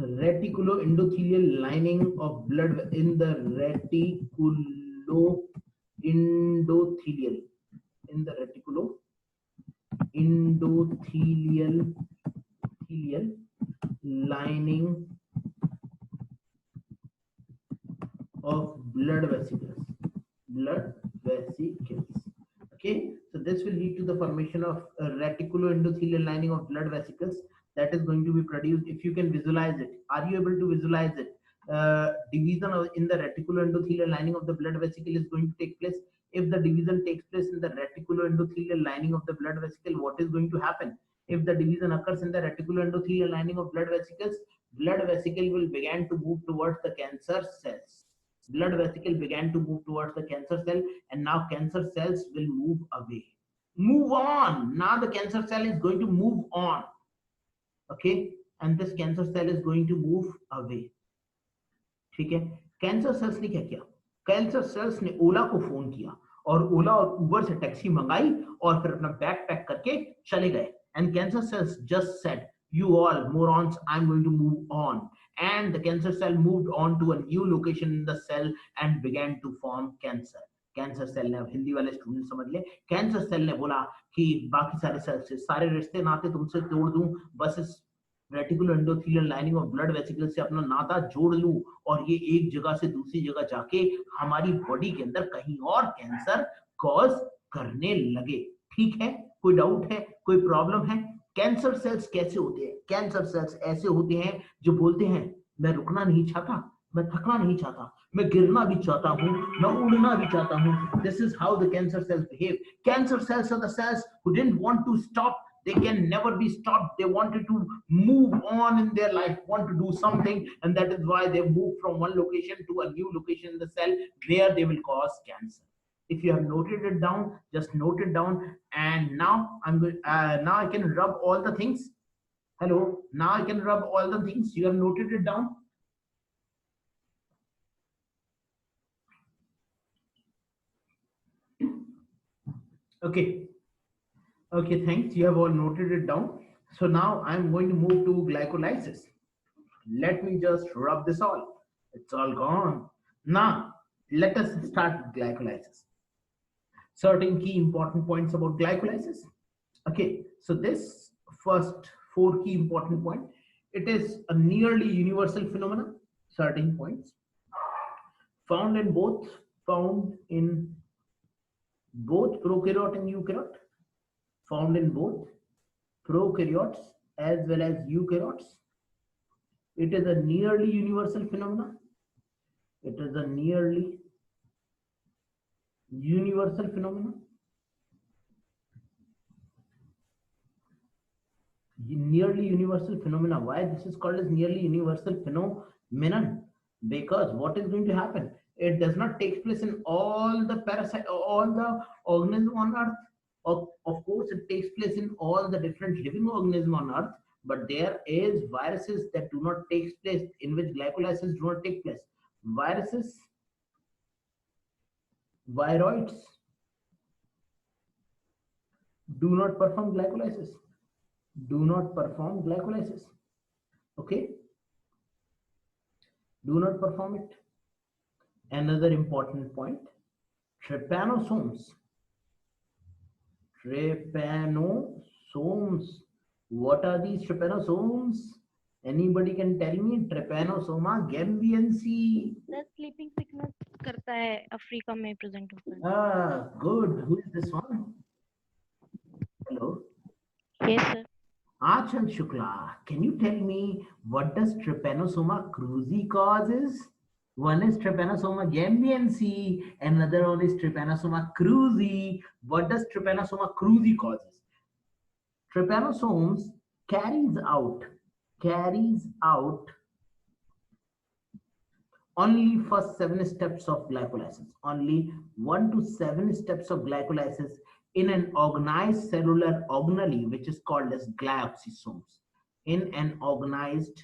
reticuloendothelial lining of blood, in the reticuloendothelial lining of blood vesicles. Okay, so this will lead to the formation of a reticuloendothelial lining of blood vesicles that is going to be produced. If you can visualize it, are you able to visualize it? Division in the reticuloendothelial lining of the blood vesicle is going to take place. If the division takes place in the reticuloendothelial lining of the blood vesicle, what is going to happen? If the division occurs in the reticuloendothelial lining of blood vesicles, blood vesicle will begin to move towards the cancer cells. Blood vesicle began to move towards the cancer cell, and now cancer cells will move away. Move on. Now the cancer cell is going to move on. Okay, and this cancer cell is going to move away. ठीक है, cancer cells ने क्या किया? Cancer cells ने ओला को phone किया, और ओला और उबर से टैक्सी मंगाई और फिर अपना बैग पैक करके चले गए. And cancer cells just said, "You all morons, I'm going to move on." And the cancer cell moved on to a new location in the cell and began to form cancer. Cancer cell ने, हिंदी वाले student समझ ले, cancer cell ने बोला कि बाकी सारे cell से सारे रिश्ते नाते तुमसे तोड़ दूं, बस इस reticuloendothelial lining of blood vesicle से अपना नाता जोड़ लूं, और ये एक जगह से दूसरी जगह जाके हमारी बॉडी के अंदर कहीं और कैंसर कॉज करने लगे. ठीक है, कोई डाउट है, कोई प्रॉब्लम है? कैंसर सेल्स कैसे होते हैं? कैंसर सेल्स ऐसे होते हैं जो बोलते हैं मैं रुकना नहीं चाहता, मैं थकना नहीं चाहता, मैं गिरना भी चाहता हूँ, मैं उड़ना भी चाहता हूँ. This is how the cancer cells behave. Cancer cells are the cells who didn't want to stop. They can never be stopped. They wanted to move on in their life, want to do something, and that is why they move from one location to a new location in the cell where they will cause cancer. If you have noted it down, just note it down. And now I'm going. Now I can rub all the things. Hello. Now I can rub all the things. You have noted it down. Okay. Okay, thanks. You have all noted it down. So now I'm going to move to glycolysis. Let me just rub this all. It's all gone. Now, let us start with glycolysis. Certain key important points about glycolysis. Okay, so this first four key important point, it is a nearly universal phenomenon. Certain points found in both prokaryote and eukaryote, found in both prokaryotes as well as eukaryotes. It is a nearly universal phenomenon. It is a nearly universal phenomenon. Nearly universal phenomena. Why this is called as nearly universal phenomenon? Because what is going to happen? It does not take place in all the parasite, all the organisms on Earth. Of course, it takes place in all the different living organisms on Earth. But there is viruses that do not take place, in which glycolysis do not take place. Viruses, viroids do not perform glycolysis. Do not perform glycolysis. Okay, do not perform it. Another important point, trypanosomes. Trypanosomes. What are these trypanosomes? Anybody can tell me? Trypanosoma gambiense. The sleeping sickness करता है Africa में present होता है. Ah, good. Who is this one? Hello. Yes sir. Achal Shukla, can you tell me what does Trypanosoma cruzi causes? One is Trypanosoma gambiense, another one is Trypanosoma cruzi. What does Trypanosoma cruzi causes? Trypanosomes carries out only first 7 steps of glycolysis, only 1 to 7 steps of glycolysis in an organized cellular organelle, which is called as glyoxysomes. In an organized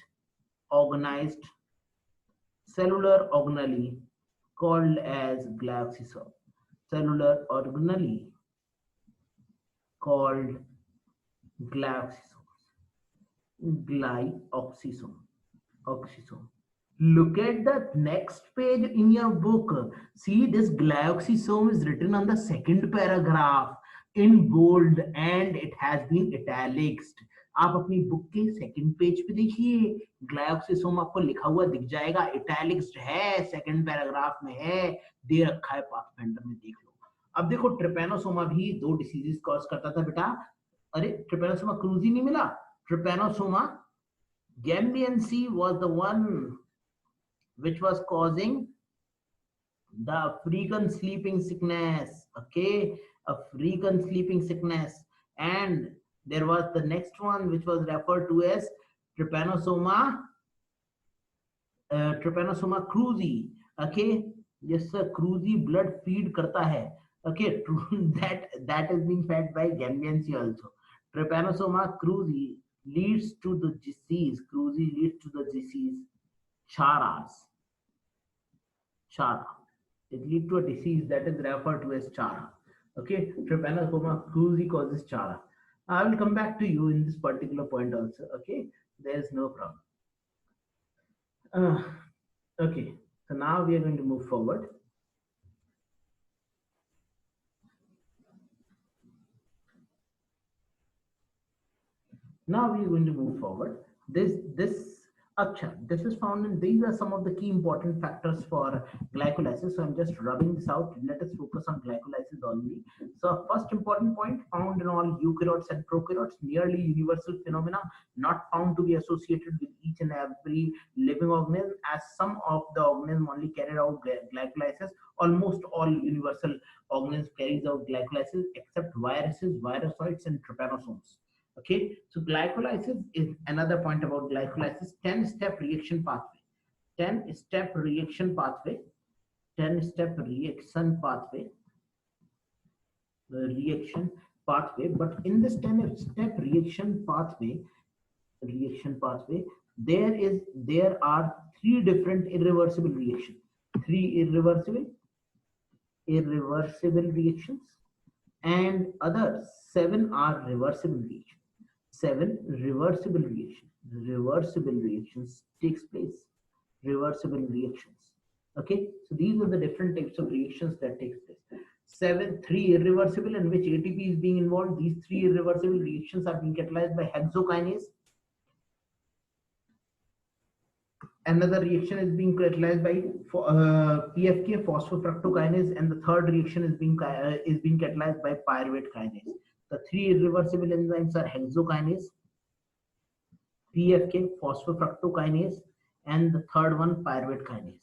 cellular organelle called as glyoxysome. Cellular organelle called glyoxysomes. Glyoxysome. Oxysome. Look at the next page in your book. See, this glyoxysome is written on the second paragraph in bold and it has been italiced. आप अपनी book के second page पे देखिए, ग्लायोक्सिसोम आपको लिखा हुआ दिख जाएगा, इटैलिक्स्ड है, सेकंड पैराग्राफ में है, दे रखा है पाथफाइंडर में, देख लो. अब देखो, ट्रिपैनोसोमा भी 2 डिसीजेस कॉज करता था बेटा. अरे ट्रिपैनोसोमा क्रूजी नहीं मिला, Trypanosoma gambiense was the one which was causing the African sleeping sickness. Okay, African sleeping sickness. And there was the next one which was referred to as Trypanosoma cruzi. Okay, yes sir, cruzi blood feed karta hai. Okay, that is being fed by gambiense also. Trypanosoma cruzi leads to the disease. Cruzi leads to the disease Charas. Chara. It leads to a disease that is referred to as Chara. Okay, Trypanosoma cruzi causes Chara. I will come back to you in this particular point also. Okay, there is no problem. Okay, so now we are going to move forward. Now we are going to move forward. This Acha, this is found in, these are some of the key important factors for glycolysis. So I'm just rubbing this out. Let us focus on glycolysis only. So first important point, found in all eukaryotes and prokaryotes, nearly universal phenomena, not found to be associated with each and every living organism, as some of the organisms only carry out glycolysis. Almost all universal organisms carries out glycolysis except viruses, virusoids, and trypanosomes. Okay, so glycolysis is another point about glycolysis. 10-step reaction pathway. 10-step reaction pathway. 10-step reaction pathway. Reaction pathway. But in this 10-step reaction pathway, there are three different irreversible reactions. Three irreversible reactions, and other 7 are reversible reactions. 7 reversible reactions takes place. Reversible reactions. Okay, so these are the different types of reactions that takes place. 3 irreversible in which ATP is being involved. These 3 irreversible reactions are being catalyzed by hexokinase. Another reaction is being catalyzed by PFK, phosphofructokinase, and the third reaction is being catalyzed by pyruvate kinase. The 3 irreversible enzymes are hexokinase, PFK, phosphofructokinase, and the third one pyruvate kinase.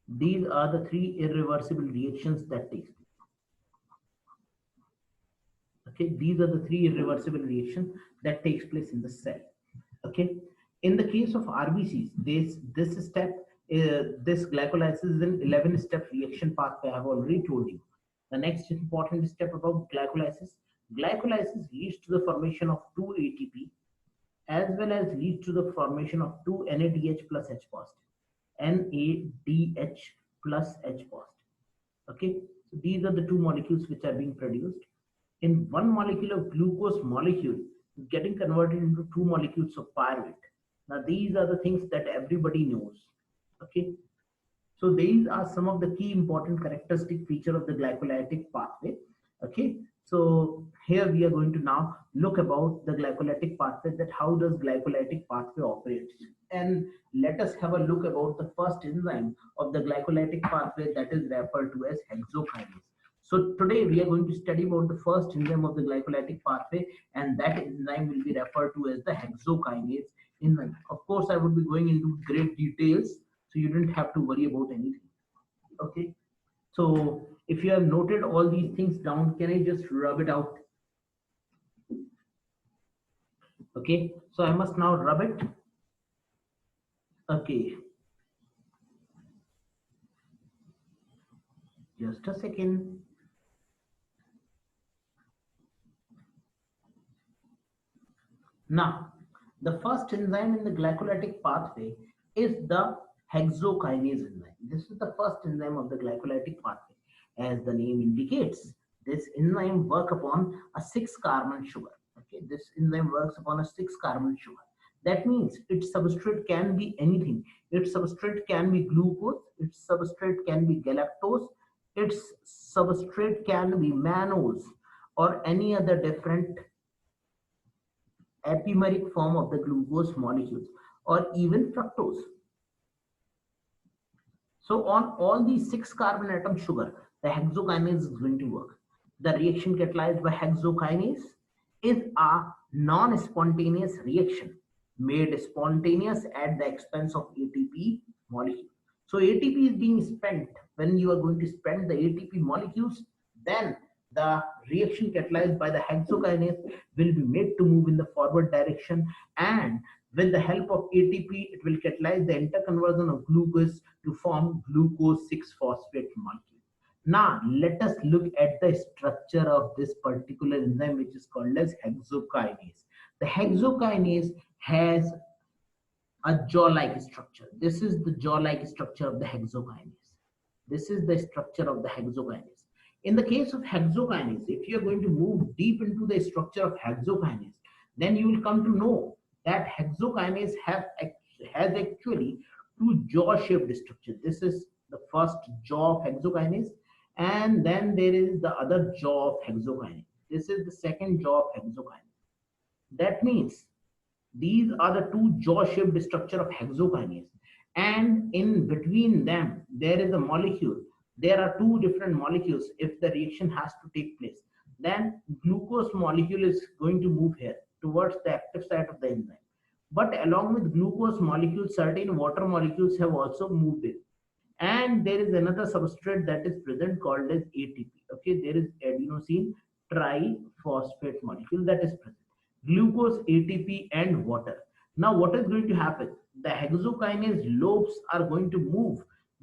These are the 3 irreversible reactions that takes place. Okay, these are the 3 irreversible reactions that takes place in the cell. Okay, in the case of RBCs, this glycolysis is an 11-step reaction pathway. I have already told you. The next important step about glycolysis leads to the formation of 2 ATP as well as leads to the formation of 2 NADH plus H positive. NADH plus H positive. Okay, so these are the 2 molecules which are being produced. In 1 molecule of glucose molecule getting converted into 2 molecules of pyruvate. Now these are the things that everybody knows. Okay, so these are some of the key important characteristic feature of the glycolytic pathway. Okay, so here we are going to now look about the glycolytic pathway, that how does glycolytic pathway operate, and let us have a look about the first enzyme of the glycolytic pathway, that is referred to as hexokinase. So today we are going to study about the first enzyme of the glycolytic pathway, and that enzyme will be referred to as the hexokinase enzyme. Of course, I would be going into great details, so you don't have to worry about anything. Okay, so if you have noted all these things down, can I just rub it out? Okay, so I must now rub it. Okay, just a second. Now, the first enzyme in the glycolytic pathway is the hexokinase enzyme. This is the first enzyme of the glycolytic pathway. As the name indicates, this enzyme works upon a 6-carbon sugar. Okay, this enzyme works upon a 6-carbon sugar. That means its substrate can be anything. Its substrate can be glucose, its substrate can be galactose, its substrate can be mannose, or any other different epimeric form of the glucose molecules, or even fructose. So on all these 6-carbon atom sugar, the hexokinase is going to work. The reaction catalyzed by hexokinase is a non-spontaneous reaction, made spontaneous at the expense of ATP molecule. So ATP is being spent. When you are going to spend the ATP molecules, then the reaction catalyzed by the hexokinase will be made to move in the forward direction, and with the help of ATP, it will catalyze the interconversion of glucose to form glucose 6-phosphate molecule. Now, let us look at the structure of this particular enzyme, which is called as hexokinase. The hexokinase has a jaw-like structure. This is the jaw-like structure of the hexokinase. This is the structure of the hexokinase. In the case of hexokinase, if you are going to move deep into the structure of hexokinase, then you will come to know that hexokinase has actually 2 jaw-shaped structure. This is the first jaw of hexokinase, and then there is the other jaw of hexokinase. This is the second jaw of hexokinase. That means These are the two jaw-shaped structure of hexokinase, and in between them there is a molecule. There are two different molecules. If the reaction has to take place, then glucose molecule is going to move here towards the active site of the enzyme. But along with glucose molecules, certain water molecules have also moved in. And there is another substrate that is present called as ATP. Okay, there is adenosine triphosphate molecule that is present. Glucose, ATP, and water. Now, what is going to happen? The hexokinase lobes are going to move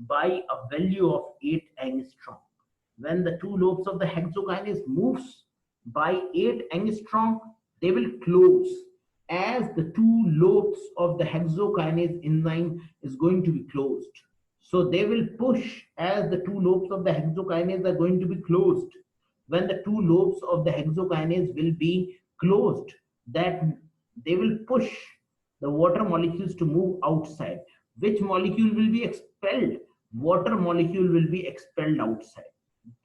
by a value of 8 angstrom. When the two lobes of the hexokinase moves by 8 angstrom, they will close as the two lobes of the hexokinase enzyme is going to be closed. So they will push as the two lobes of the hexokinase are going to be closed. When the two lobes of the hexokinase will be closed, that they will push the water molecules to move outside. Which molecule will be expelled? Water molecule will be expelled outside.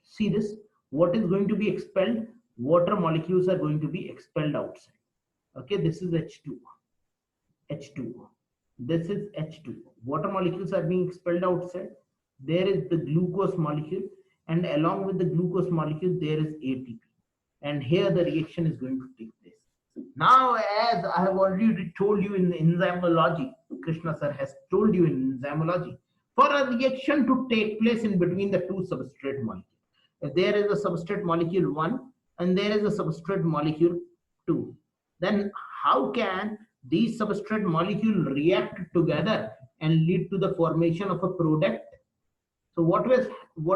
See this? What is going to be expelled? Water molecules are going to be expelled outside. Okay, this is H2. H2. This is H2. Water molecules are being expelled outside. There is the glucose molecule, and along with the glucose molecule, there is ATP. And here the reaction is going to take place. Now, as I have already told you in the enzymology, Krishna sir has told you in enzymology, for a reaction to take place in between the two substrate molecules, if there is a substrate molecule 1 and there is a substrate molecule 2, then how can these substrate molecules react together and lead to the formation of a product? So what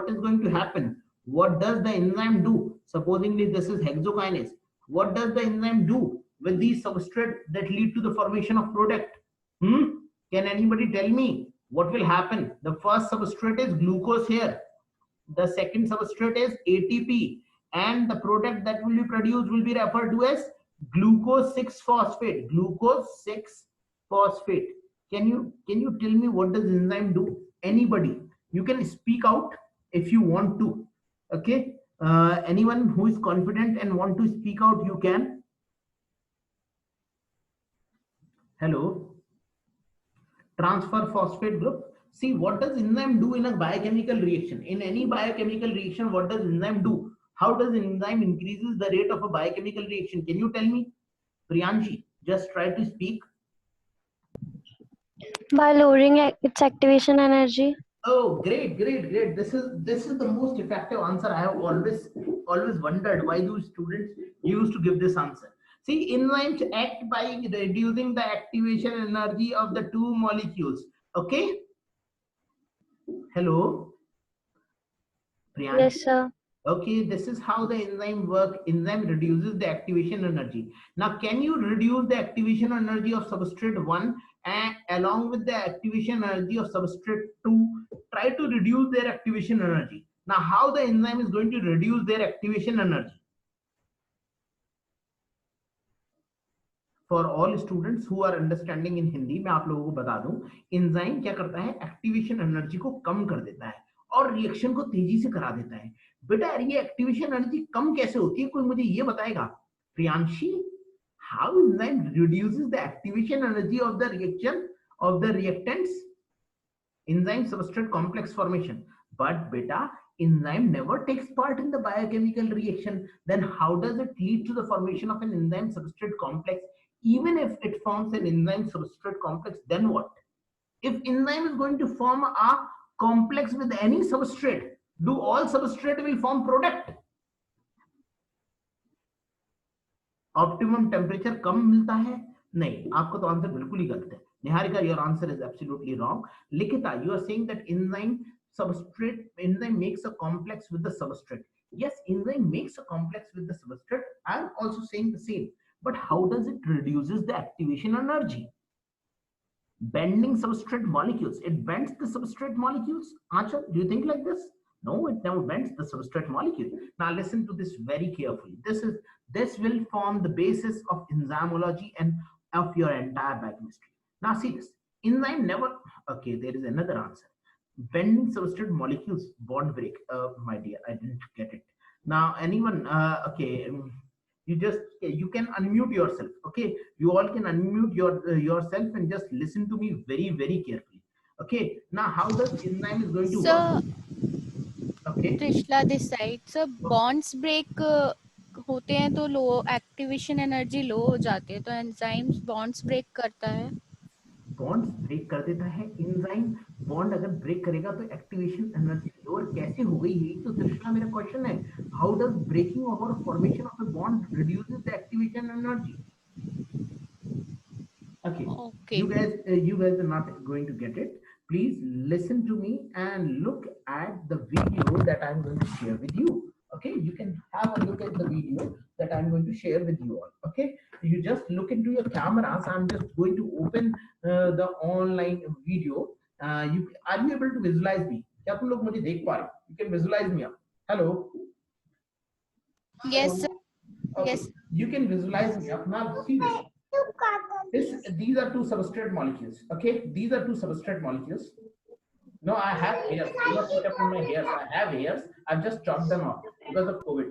is going to happen? What does the enzyme do? Supposingly this is hexokinase. What does the enzyme do with these substrates that lead to the formation of product? Can anybody tell me what will happen? The first substrate is glucose here. The second substrate is ATP, and the product that will be produced will be referred to as glucose 6-phosphate. Glucose 6-phosphate. Can you tell me what does enzyme do? Anybody? You can speak out if you want to. Okay. Anyone who is confident and want to speak out, you can. Hello. Transfer phosphate group. See, what does enzyme do in a biochemical reaction? In any biochemical reaction, what does enzyme do? How does enzyme increases the rate of a biochemical reaction? Can you tell me? Priyanshi, just try to speak. By lowering its activation energy. Oh, great. This is the most effective answer. I have always wondered why do students used to give this answer. See, enzymes act by reducing the activation energy of the two molecules. Okay. Hello. Priyanshi. Yes, sir. Okay, this is how the enzyme work. Enzyme reduces the activation energy. Now, can you reduce the activation energy of substrate 1 and along with the activation energy of substrate 2, try to reduce their activation energy. Now, how the enzyme is going to reduce their activation energy? For all students who are understanding in Hindi, मैं आप लोगों को बता दूं, enzyme क्या करता है? Activation energy को कम कर देता है और रिएक्शन को तेजी से करा देता है. बेटा ये एक्टिवेशन एनर्जी कम कैसे होती है? कोई मुझे ये बताएगा? Priyanshi, how enzyme reduces the activation energy of the reaction of the reactants? Enzyme substrate complex formation. But beta, enzyme never takes part in the biochemical reaction. Then how does it lead to the formation of an enzyme substrate complex? Even if it forms an enzyme substrate complex, then what? If enzyme is going to form a complex with any substrate, do all substrate will form product? Optimum temperature कम मिलता है? नहीं, आपका तो answer बिल्कुल ही गलत है. Niharika, your answer is absolutely wrong. Likita, you are saying that enzyme makes a complex with the substrate. Yes, enzyme makes a complex with the substrate. I am also saying the same. But how does it reduces the activation energy? Bending substrate molecules. It bends the substrate molecules. Achal, do you think like this? No, it never bends the substrate molecule. Now listen to this very carefully. This will form the basis of enzymology and of your entire biochemistry. Now see this. Enzyme never. Okay, there is another answer. Bending substrate molecules bond break. My dear, I didn't get it. Now anyone? Okay, you can unmute yourself. Okay, you all can unmute yourself and just listen to me very, very carefully. Okay, now how does enzyme is going to Sir, work? Okay. Trishla this side. Sir, bonds break होते हैं तो लो activation energy low हो जाती है, तो enzymes bonds break करता है. Bond break कर देता है एंजाइम. बॉन्ड अगर ब्रेक करेगा तो एक्टिवेशन एनर्जी लोअर कैसे हो गई? यही तो दृष्टा मेरा क्वेश्चन है. हाउ डज ब्रेकिंग और formation of a bond reduces the activation energy? Okay, Okay. you guys are not going to get it. Please listen to me and look at the video that I'm going to share with you. Okay, you can have a look at the video that I'm going to share with you all. Okay, you just look into your cameras. I'm just going to open the online video. Are you able to visualize me? क्या तुम लोग मुझे देख पा रहे हो? You can visualize me. Hello. Yes, sir. Okay. Yes. You can visualize me up. Now see this. These are two substrate molecules. Okay, these are two substrate molecules. No, I have hairs. Do not put up on my hairs. I have hairs. I've just chopped them off because of COVID.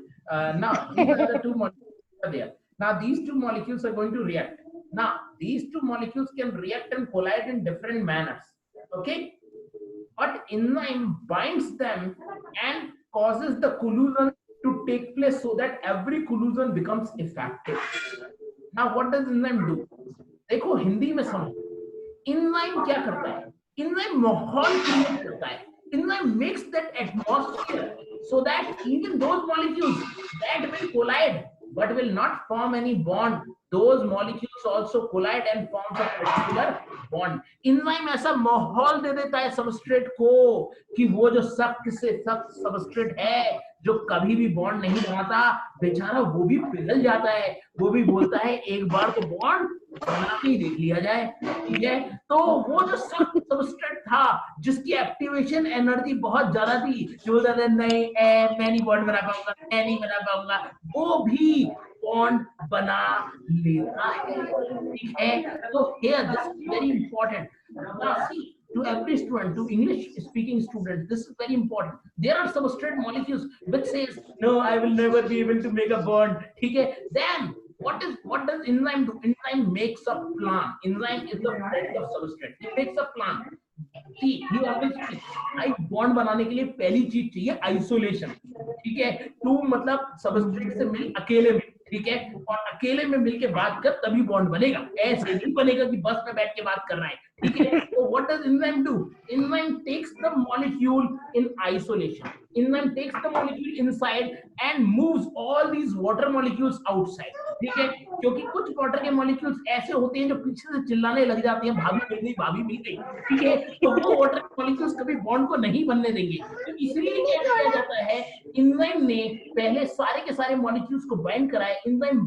Now these are the two molecules are there. Now these two molecules are going to react. Now these two molecules can react and collide in different manners. Okay, but enzyme binds them and causes the collision to take place so that every collision becomes effective. Now what does enzyme do? देखो हिंदी में समझो. enzyme क्या करता है? enzyme माहौल create करता है. enzyme makes that atmosphere so that even those molecules that will collide but will not form any bond, those molecules also collide and forms a particular bond. enzyme ऐसा माहौल दे देता है सबस्ट्रेट को कि वो जो सख्त से सख्त सबस्ट्रेट है जो कभी भी बॉन्ड नहीं बनाता, बेचारा वो भी पिघल जाता है. वो भी बोलता है एक बार तो बॉन्ड बना के ही देख लिया जाए. ठीक है, तो वो जो सबस्ट्रेट था जिसकी एक्टिवेशन एनर्जी बहुत ज्यादा थी, जो बोलता था नहीं मैं नहीं बॉन्ड बना पाऊंगा, मैं नहीं बना पाऊंगा, वो भी बॉन्ड बना लेता है. ठीक है, तो here this is very important. Now see, to every student, to English speaking students, this is very important. There are substrate molecules which says no, I will never be able to make a bond. Okay, then what does enzyme do? Enzyme makes a plan. Enzyme is the friend of substrate. It makes a plan. See, you always say, I bond बनाने के लिए पहली चीज चाहिए isolation. ठीक है, तू मतलब सबस्ट्रेट से मिल अकेले में. ठीक है, और अकेले में मिलके बात कर तभी बॉन्ड बनेगा. ऐसे नहीं बनेगा कि बस में बैठ के बात कर रहा है. ठीक है, तो what does enzyme do? Enzyme takes the molecule in isolation. Enzyme takes the molecule inside and moves all these water molecules outside. ठीक है, क्योंकि कुछ वाटर के मॉलिक्यूल्स ऐसे होते हैं जो पीछे से चिल्लाने लग जाते हैं भाभी मिल गई, भाभी मिल गई. ठीक है, तो वो वाटर मॉलिक्यूल्स कभी बॉन्ड को नहीं बनने देंगे. तो इसलिए क्या किया जाता है, एंजाइम ने पहले सारे के सारे मॉलिक्यूल्स को बाइंड कराया. Enzyme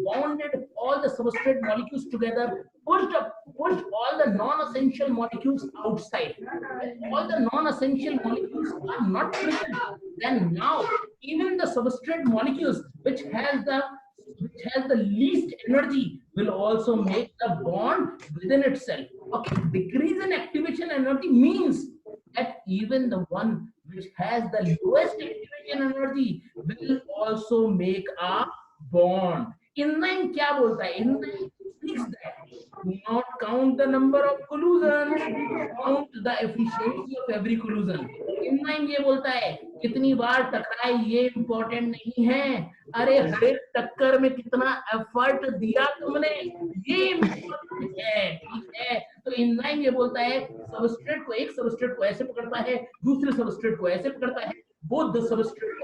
bonded all the substrate molecules together, pushed all the non-essential molecules outside. All the non-essential molecules are not present. Then now even the substrate molecules which has the least energy will also make the bond within itself. Okay, decrease in activation energy means that even the one which has the lowest activation energy will also make a bond. Enzyme क्या बोलता है? Enzyme speaks that do not count the number of collisions, count the efficiency of every collision. enzyme ये बोलता है कितनी बार टकराए ये important नहीं है, अरे हर एक टक्कर में कितना एफर्ट दिया तुमने ये इम्पोर्टेंट है. ठीक है, तो एंजाइम ये बोलता है सबस्ट्रेट को, एक सबस्ट्रेट को ऐसे पकड़ता है, दूसरे सबस्ट्रेट को ऐसे पकड़ता है, both the substrate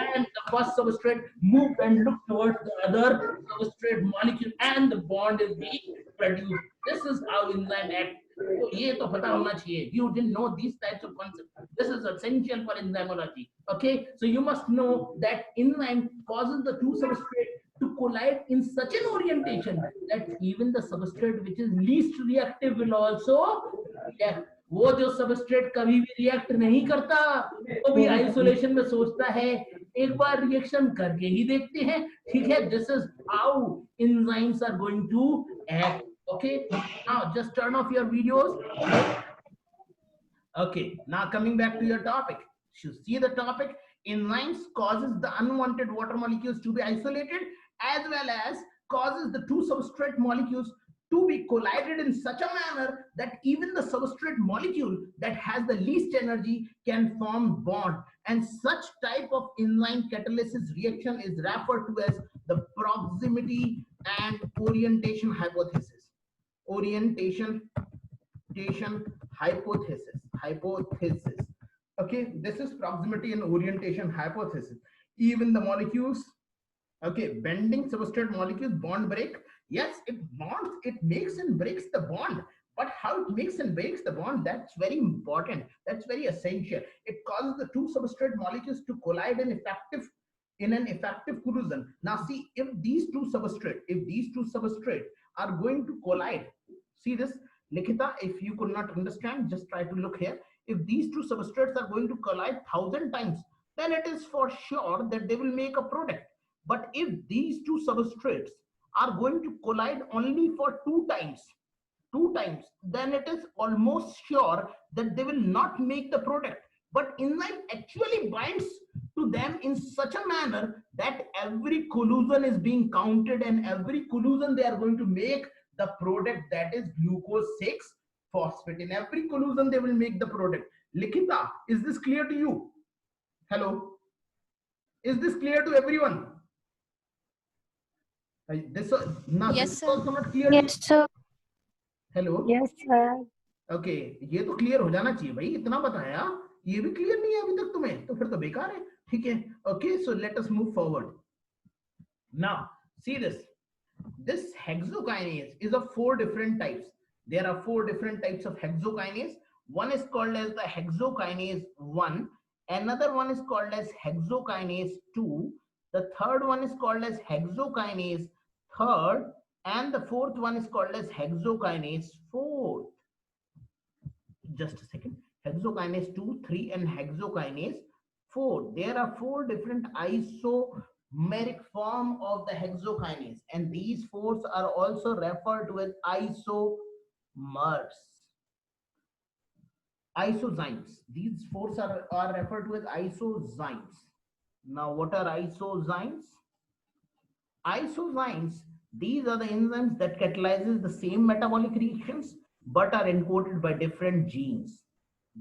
and the first substrate move and look towards the other substrate molecule and the bond is being produced. This is how enzyme acts. तो ये तो पता होना चाहिए. You didn't know these types of concepts. This is essential for enzymology. Okay, so you must know that enzyme causes the two substrates to collide in such an orientation that even the substrate which is least reactive will also react. वो जो substrate कभी भी react नहीं करता वो भी isolation में सोचता है एक बार रिएक्शन करके ही देखते हैं. ठीक है, this is how enzymes are going to act. Okay, now just turn off your videos. Okay, now coming back to your topic, you see the topic, enzymes causes the unwanted water molecules to be isolated, as well as causes the two substrate molecules to be collided in such a manner that even the substrate molecule that has the least energy can form bond. And such type of enzyme catalysis reaction is referred to as the proximity and orientation hypothesis. Orientation hypothesis. Okay, this is proximity and orientation hypothesis. Even the molecules, okay, bending substrate molecules bond break. Yes, it bonds, it makes and breaks the bond. But how it makes and breaks the bond, that's very important. That's very essential. It causes the two substrate molecules to collide in an effective collision. Now see, if these two substrates are going to collide, see this, Likita, if you could not understand, just try to look here. If these two substrates are going to collide 1,000 times, then it is for sure that they will make a product. But if these two substrates are going to collide only for two times, then it is almost sure that they will not make the product. But enzyme actually binds to them in such a manner that every collision is being counted, and every collision they are going to make the product, that is glucose 6 phosphate. In every collision they will make the product. Likita, is this clear to you? Hello, is this clear to everyone? This Yes, this sir. also not clear to you? Yes, sir. Hello. Yes, sir. Okay, ये तो clear हो जाना चाहिए भाई, इतना बताया, ये भी क्लियर नहीं है अभी तक तुम्हें, तो फिर तो बेकार है. ठीक है. Okay, so let us move forward. Now see this hexokinase is of 4 different types. There are 4 different types of hexokinase. One is called as the hexokinase 1, another one is called as hexokinase 2, the third one is called as hexokinase third, and the fourth one is called as hexokinase 4. Just a second. Hexokinase 2, 3 and hexokinase 4. There are 4 different isomeric form of the hexokinase, and these 4s are also referred to as isomers. Isozymes. These 4s are referred to as isozymes. Now what are isozymes? Isozymes, these are the enzymes that catalyzes the same metabolic reactions but are encoded by different genes.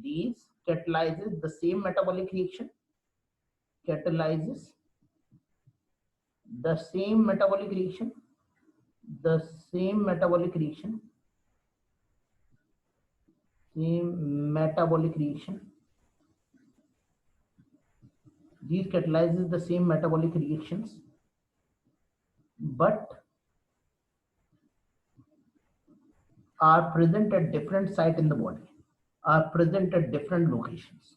These catalyzes the same metabolic reaction, catalyzes the same metabolic reaction, same metabolic reaction. These catalyzes the same metabolic reactions, but are present at different sites in the body, are present at different locations,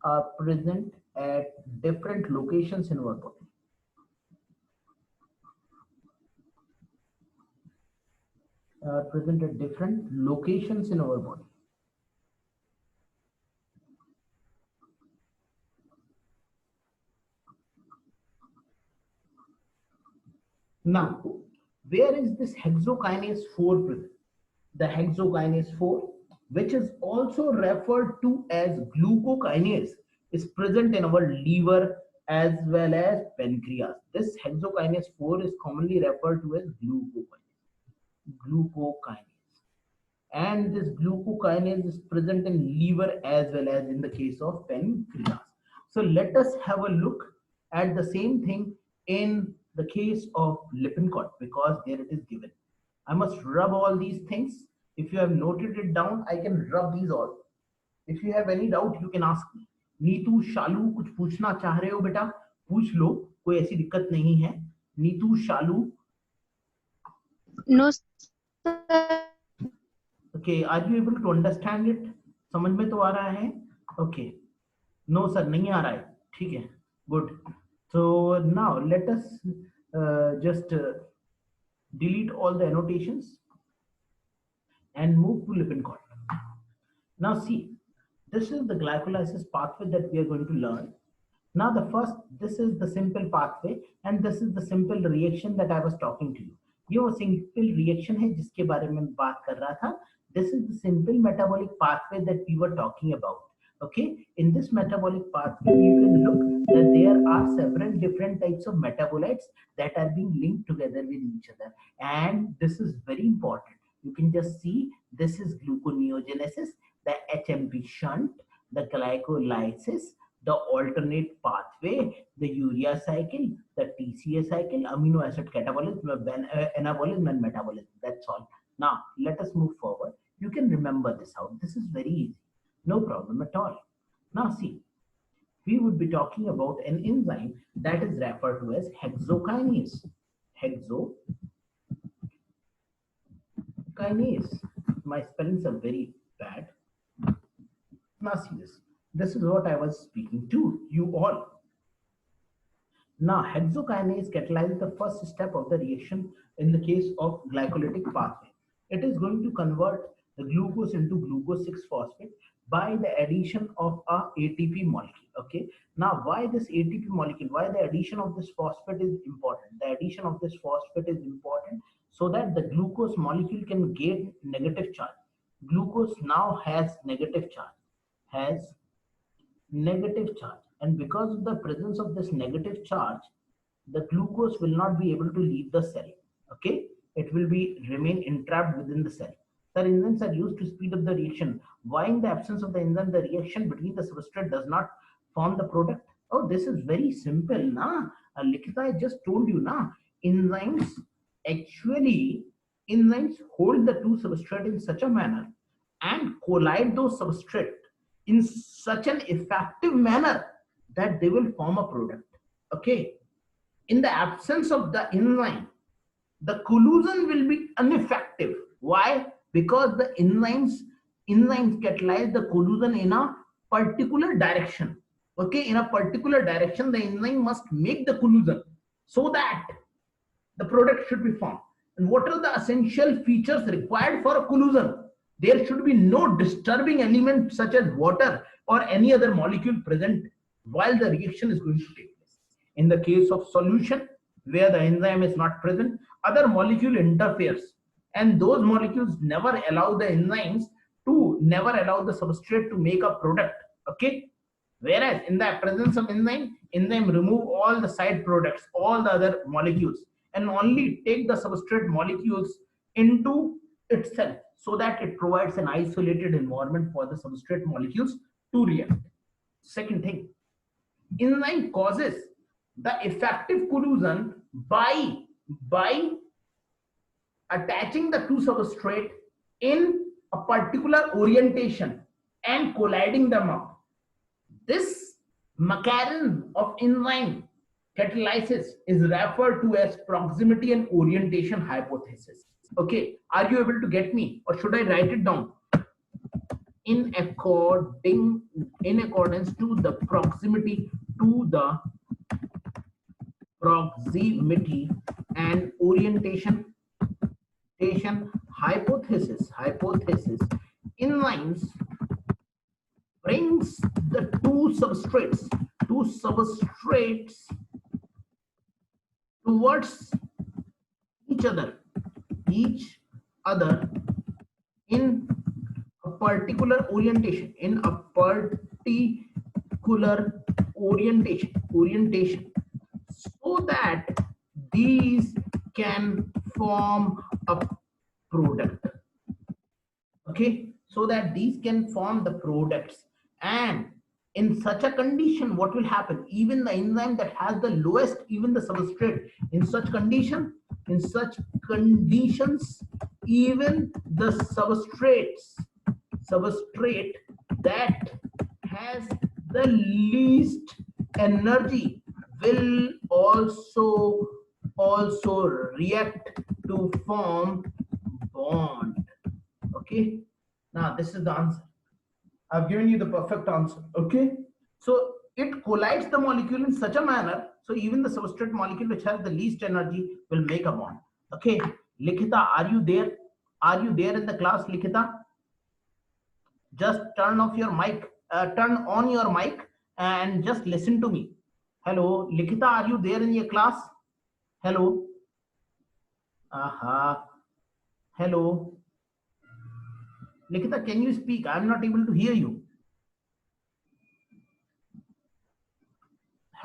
are present at different locations in our body. Are present at different locations in our body. Now, where is this hexokinase 4 present? The hexokinase 4, which is also referred to as glucokinase, is present in our liver as well as pancreas. This hexokinase 4 is commonly referred to as glucokinase. And this glucokinase is present in liver as well as in the case of pancreas. So let us have a look at the same thing in the case of Lippincott, because there it is given. I must rub all these things. If you have noted it down, I can rub these all. If you have any doubt, you can ask me. Neetu, Shalu, कुछ पूछना चाह रहे हो बेटा? पूछ लो, कोई ऐसी दिक्कत नहीं है. नीतू, शालू. No, sir. Okay, are you able to understand it? समझ में तो आ रहा है? Okay. No sir, नहीं आ रहा है. ठीक है. Good. So now let us just delete all the annotations and move to Lippincott. Now see, this is the glycolysis pathway that we are going to learn. Now the first, this is the simple pathway and this is the simple reaction that I was talking to you. ये वो simple reaction है जिसके बारे में बात कर रहा था. This is the simple metabolic pathway that we were talking about. Okay, in this metabolic pathway, you can look that there are several different types of metabolites that are being linked together with each other. And this is very important. You can just see this is gluconeogenesis, the HMP shunt, the glycolysis, the alternate pathway, the urea cycle, the TCA cycle, amino acid catabolism, anabolism, and metabolism. That's all. Now, let us move forward. You can remember this out. This is very easy. No problem at all. Now, see, we would be talking about an enzyme that is referred to as hexokinase. Hexokinase. My spellings are very bad. Now, see this. This is what I was speaking to you all. Now, hexokinase catalyzes the first step of the reaction in the case of glycolytic pathway. It is going to convert the glucose into glucose 6-phosphate by the addition of a ATP molecule. Okay. Now, why this ATP molecule? Why the addition of this phosphate is important? The addition of this phosphate is important so that the glucose molecule can gain negative charge. Glucose now has negative charge, and because of the presence of this negative charge, the glucose will not be able to leave the cell. Okay, it will be remain entrapped within the cell. The enzymes are used to speed up the reaction. Why in the absence of the enzyme the reaction between the substrate does not form the product? Oh, this is very simple. Likita, I just told you enzymes actually enzymes hold the two substrate in such a manner and collide those substrate in such an effective manner that they will form a product. Okay, in the absence of the enzyme, the collusion will be ineffective. Why? Because the enzymes catalyze the collusion in a particular direction. Okay, in a particular direction, the enzyme must make the collusion so that the product should be formed. And what are the essential features required for a collusion? There should be no disturbing element such as water or any other molecule present while the reaction is going to take place. In the case of solution, where the enzyme is not present, other molecule interferes, and those molecules never allow the substrate to make a product. Okay. Whereas in the presence of enzyme remove all the side products, all the other molecules, and only take the substrate molecules into itself so that it provides an isolated environment for the substrate molecules to react. Second thing, enzyme causes the effective collusion by attaching the two substrate in a particular orientation and colliding them up. This mechanism of enzyme catalysis is referred to as proximity and orientation hypothesis. Okay, are you able to get me, or should I write it down? In accordance to the proximity and orientation hypothesis, enzymes brings the two substrates towards each other in a particular orientation, so that these can form a product. Okay, so that these can form the products. And in such a condition, what will happen? Even the enzyme that has the lowest, even the substrate, in such conditions, even the substrate that has the least energy will also react to form bond. Okay, now this is the answer. I've given you the perfect answer. Okay, so it collides the molecule in such a manner so even the substrate molecule which has the least energy will make a bond. Okay, Likita, are you there? Are you there in the class, Likita? Just turn off your mic, turn on your mic and just listen to me. Hello, Likita, are you there in your class? Hello. Hello. Likita, can you speak? I'm not able to hear you.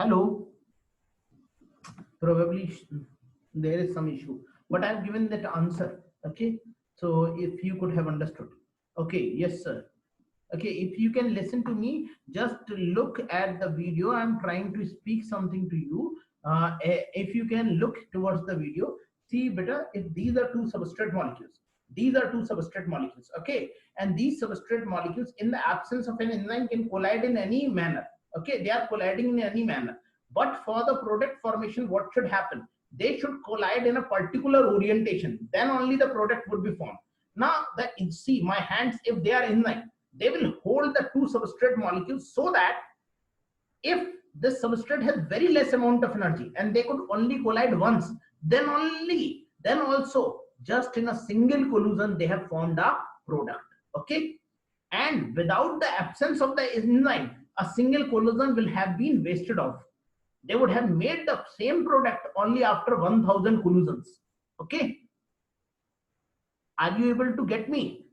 Hello. Probably there is some issue, but I've given that answer. Okay. So if you could have understood. Okay. Yes, sir. Okay. If you can listen to me, just look at the video. I'm trying to speak something to you. If you can look towards the video, see better if these are two substrate molecules. These are two substrate molecules. Okay. And these substrate molecules, in the absence of an enzyme, can collide in any manner. Okay. They are colliding in any manner. But for the product formation, what should happen? They should collide in a particular orientation. Then only the product would be formed. Now, see my hands, if they are enzyme, they will hold the two substrate molecules so that if this substrate has very less amount of energy and they could only collide once, then also just in a single collision they have formed a product. Okay. And without the absence of the enzyme, a single collision will have been wasted off. They would have made the same product only after 1000 collisions. Okay. Are you able to get me?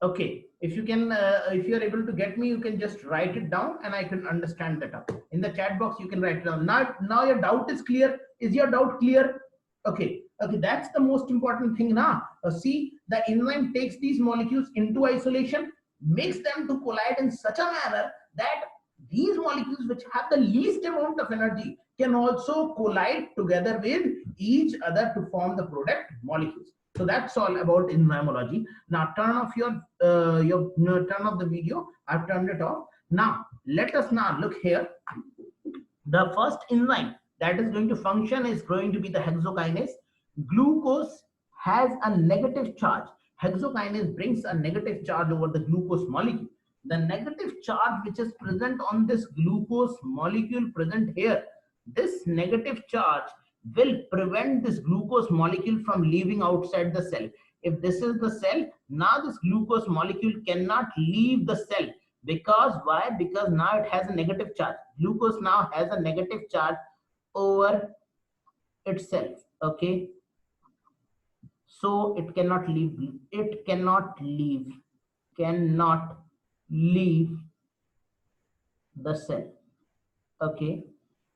Okay. If you can, if you are able to get me, you can just write it down and I can understand that up. In the chat box, you can write it down. Now your doubt is clear. Is your doubt clear? Okay. Okay. That's the most important thing now. See, the enzyme takes these molecules into isolation, makes them to collide in such a manner that these molecules which have the least amount of energy can also collide together with each other to form the product molecules. So that's all about enzymology. Now turn off your turn off the video. I've turned it off. Now let us now look here. The first enzyme that is going to function is going to be the hexokinase. Glucose has a negative charge. Hexokinase brings a negative charge over the glucose molecule. The negative charge which is present on this glucose molecule present here, this negative charge will prevent this glucose molecule from leaving outside the cell. If this is the cell, now this glucose molecule cannot leave the cell. Because why? Because now it has a negative charge. Glucose now has a negative charge over itself. Okay. So it cannot leave. It cannot leave the cell. Okay.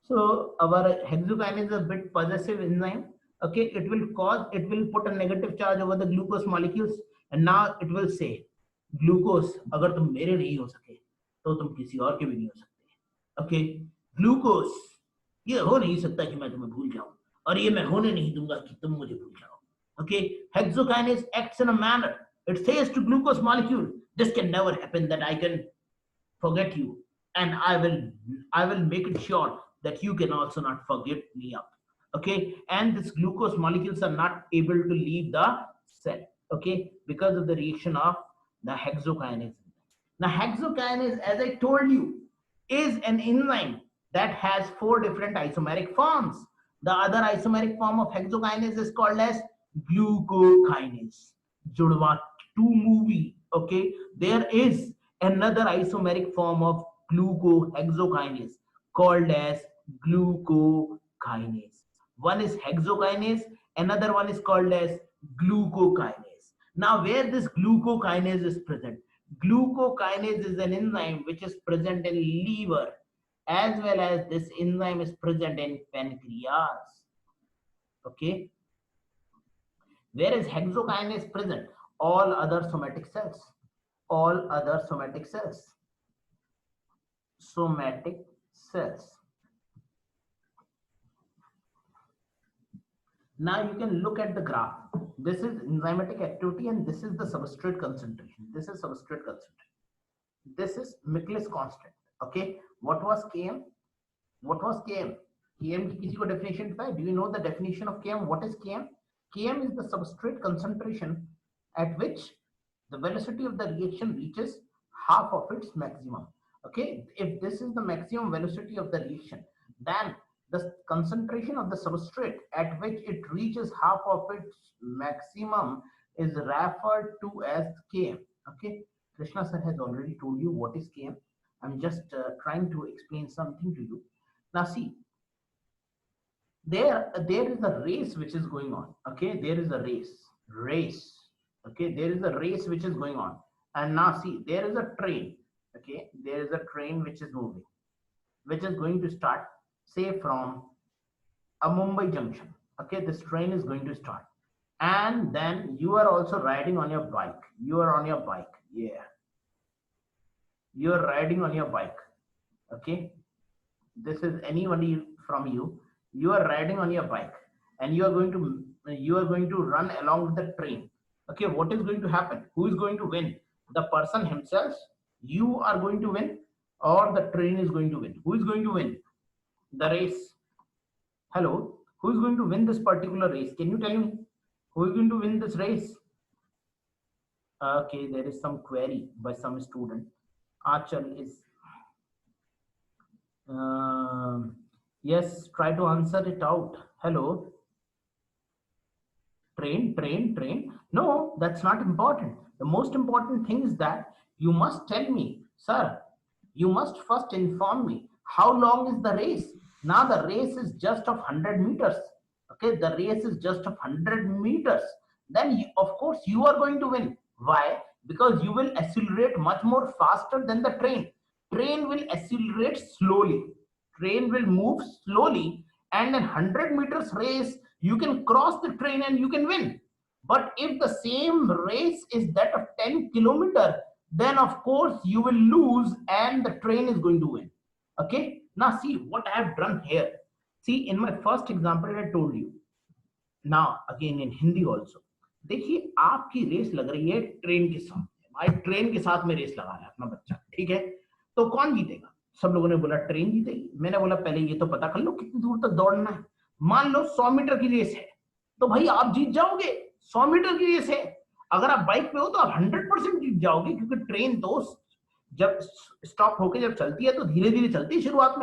So our hexokinase is a bit possessive enzyme. Okay, it will put a negative charge over the glucose molecules, and now it will say, glucose, अगर तुम मेरे नहीं हो सके, तो तुम किसी और के भी नहीं हो सकते. Okay, glucose, ये हो नहीं सकता कि मैं तुम्हें भूल जाऊं, और ये मैं होने नहीं दूंगा कि तुम मुझे भूल जाओ. Okay, hexokinase acts in a manner. It says to glucose molecule, this can never happen that I can forget you, and I will make it sure that you can also not forget me up. Okay, and these glucose molecules are not able to leave the cell. Okay, because of the reaction of the hexokinase. Now hexokinase, as I told you, is an enzyme that has 4 different isomeric forms. The other isomeric form of hexokinase is called as glucokinase. Judwa 2 movie. Okay, there is another isomeric form of glucohexokinase called as glucokinase. One is hexokinase, another one is called as glucokinase. Now where this glucokinase is present? Glucokinase is an enzyme which is present in liver, as well as this enzyme is present in pancreas. Okay. Where is hexokinase present? All other somatic cells. All other somatic cells. Somatic cells. Now you can look at the graph. This is enzymatic activity and this is the substrate concentration. This is substrate concentration. This is Michaelis constant. Okay. What was Km? What was Km? Km की किसी को definition पता है? Do you know the definition of Km? What is Km? Km is the substrate concentration at which the velocity of the reaction reaches half of its maximum. Okay. If this is the maximum velocity of the reaction, then the concentration of the substrate at which it reaches half of its maximum is referred to as Km. Okay, Krishna sir has already told you what is Km. I'm just trying to explain something to you. Now see, there is a race which is going on. Okay, there is a race. Okay, there is a race which is going on, and now see, there is a train. Okay, there is a train which is moving. which is going to start, say, from a Mumbai junction. Okay, this train is going to start, and then you are also riding on your bike. You are on your bike. Yeah, you are riding on your bike. Okay, this is anybody from you. You are riding on your bike, and you are going to run along with the train. Okay, what is going to happen? Who is going to win? The person himself. You are going to win, or the train is going to win? Who is going to win the race? Hello, who is going to win this particular race? Can you tell me who is going to win this race? Okay, there is some query by some student. Achal is yes, try to answer it out. Hello, train. No, that's not important. The most important thing is that you must tell me, sir, you must first inform me how long is the race. Now the race is just of 100 meters. Okay, the race is just of 100 meters. Then of course you are going to win. Why? Because you will accelerate much more faster than the train. Train will accelerate slowly. Train will move slowly, and in 100 meters race, you can cross the train and you can win. But if the same race is that of 10 kilometer, then of course you will lose and the train is going to win. Okay, now see what I have done here. See, in my first example I told you. Now again in Hindi also. देखिए आपकी race लग रही है train के साथ। भाई train के साथ में रेस लगा रहा है अपना बच्चा, ठीक है, तो कौन जीतेगा? सब लोगों ने बोला ट्रेन जीतेगी। मैंने बोला पहले ये तो पता कर लो कितनी दूर तक दौड़ना है। मान लो 100 मीटर की रेस है, तो भाई आप जीत जाओगे। 100 मीटर की रेस है, अगर आप बाइक पे हो तो आप 100% जीत जाओगे, क्योंकि ट्रेन तो जब स्टॉप होके जब चलती है तो धीरे धीरे चलती है। शुरुआत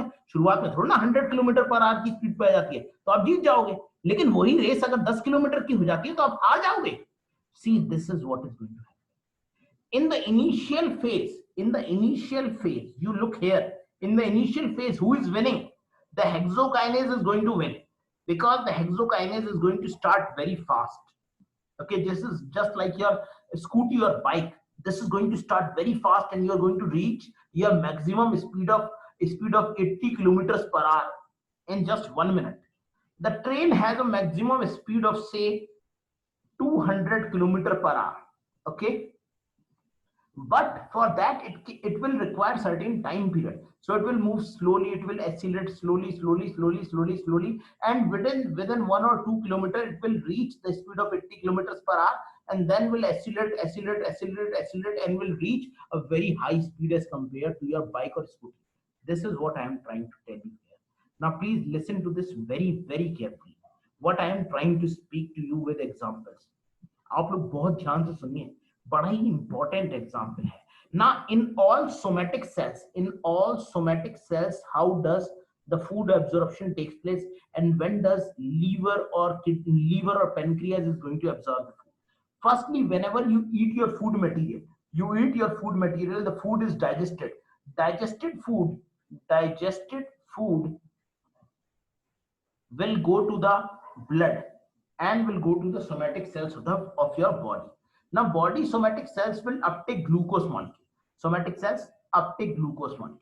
में थोड़ा ना 100 किलोमीटर पर आवर की स्पीड पे आ जाती है, तो आप जीत जाओगे। लेकिन वही रेस अगर 10 किलोमीटर की हो जाती है तो आप हार जाओगे। See this is what is going to happen in the initial phase. You look here, in the initial phase, who is winning? The hexokinase is going to win, because the hexokinase is going to start very fast. Okay, this is just like your scooty or bike. This is going to start very fast, and you are going to reach your maximum speed of 80 kilometers per hour in just 1 minute. The train has a maximum speed of say 200 kilometer per hour. Okay, but for that it will require certain time period. So it will move slowly, it will accelerate slowly, and within 1 or 2 kilometer it will reach the speed of 80 kilometers per hour, and then will accelerate and will reach a very high speed as compared to your bike or scooter. This is what I am trying to tell you here. Now please listen to this very carefully, what I am trying to speak to you with examples. आप लोग बहुत ध्यान से सुनिए, बड़ा ही important example है ना। in all somatic cells how does the food absorption takes place, and when does liver or pancreas is going to absorb the food? Firstly, whenever you eat your food material, the food is digested. Digested food will go to the blood and will go to the somatic cells of your body. Now body somatic cells will uptake glucose molecule. Somatic cells uptake glucose molecule.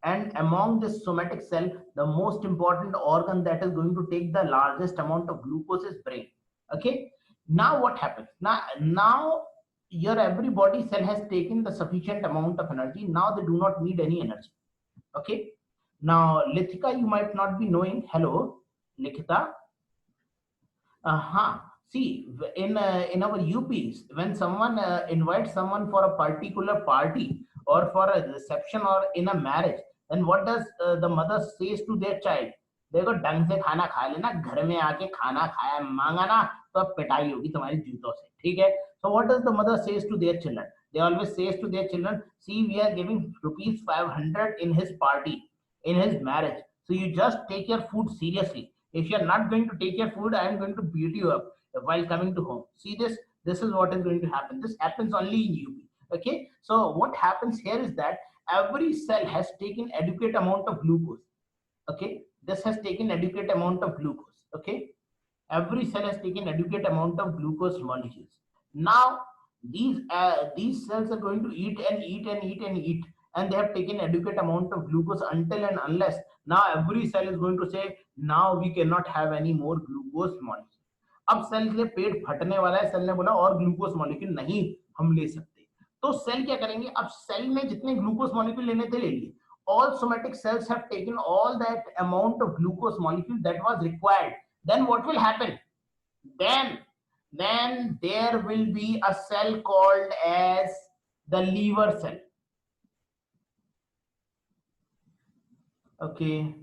And among this somatic cell, the most important organ that is going to take the largest amount of glucose is brain. Okay, now what happens? Now your every body cell has taken the sufficient amount of energy. Now they do not need any energy. Okay, now Lithika, you might not be knowing. Hello Likita. See, in our UPs, when someone invites someone for a particular party or for a reception or in a marriage, then what does the mother says to their child? देखो ढंग से खाना खा लेना, घर में आके खाना खाया मांगा ना तो अब पिटाई होगी तुम्हारी जूतों से, ठीक है? So what does the mother says to their children? They always says to their children, see, we are giving rupees 500 in his party, in his marriage. So you just take your food seriously. If you are not going to take your food, I am going to beat you up while coming to home. See this? This is what is going to happen. This happens only in UP. Okay. So what happens here is that every cell has taken adequate amount of glucose. Okay. This has taken adequate amount of glucose. Okay. Every cell has taken adequate amount of glucose molecules. Now these cells are going to eat and eat. and they have taken adequate amount of glucose until and unless now every cell is going to say now we cannot have any more glucose molecule. अब cell के पेट फटने वाला है, cell ने बोला और glucose molecule नहीं हम ले सकते, तो सेल क्या करेंगे, अब सेल में जितने ग्लूकोज मॉलिक्यूल लेने थे ले लिए. All somatic cells have taken all that amount of glucose molecule that was required. Then what will happen? Then there will be a cell called as the liver cell. Okay.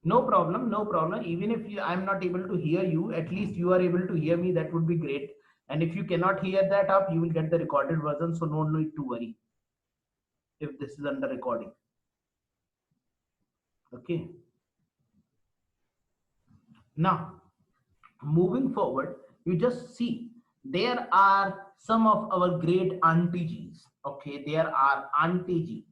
No problem, no problem. Even if I'm not able to hear you, at least you are able to hear me. That would be great. And if you cannot hear that up, you will get the recorded version. So no need to worry if this is under recording. Okay. Now, moving forward, you just see there are some of our great aunties. Okay, there are auntie.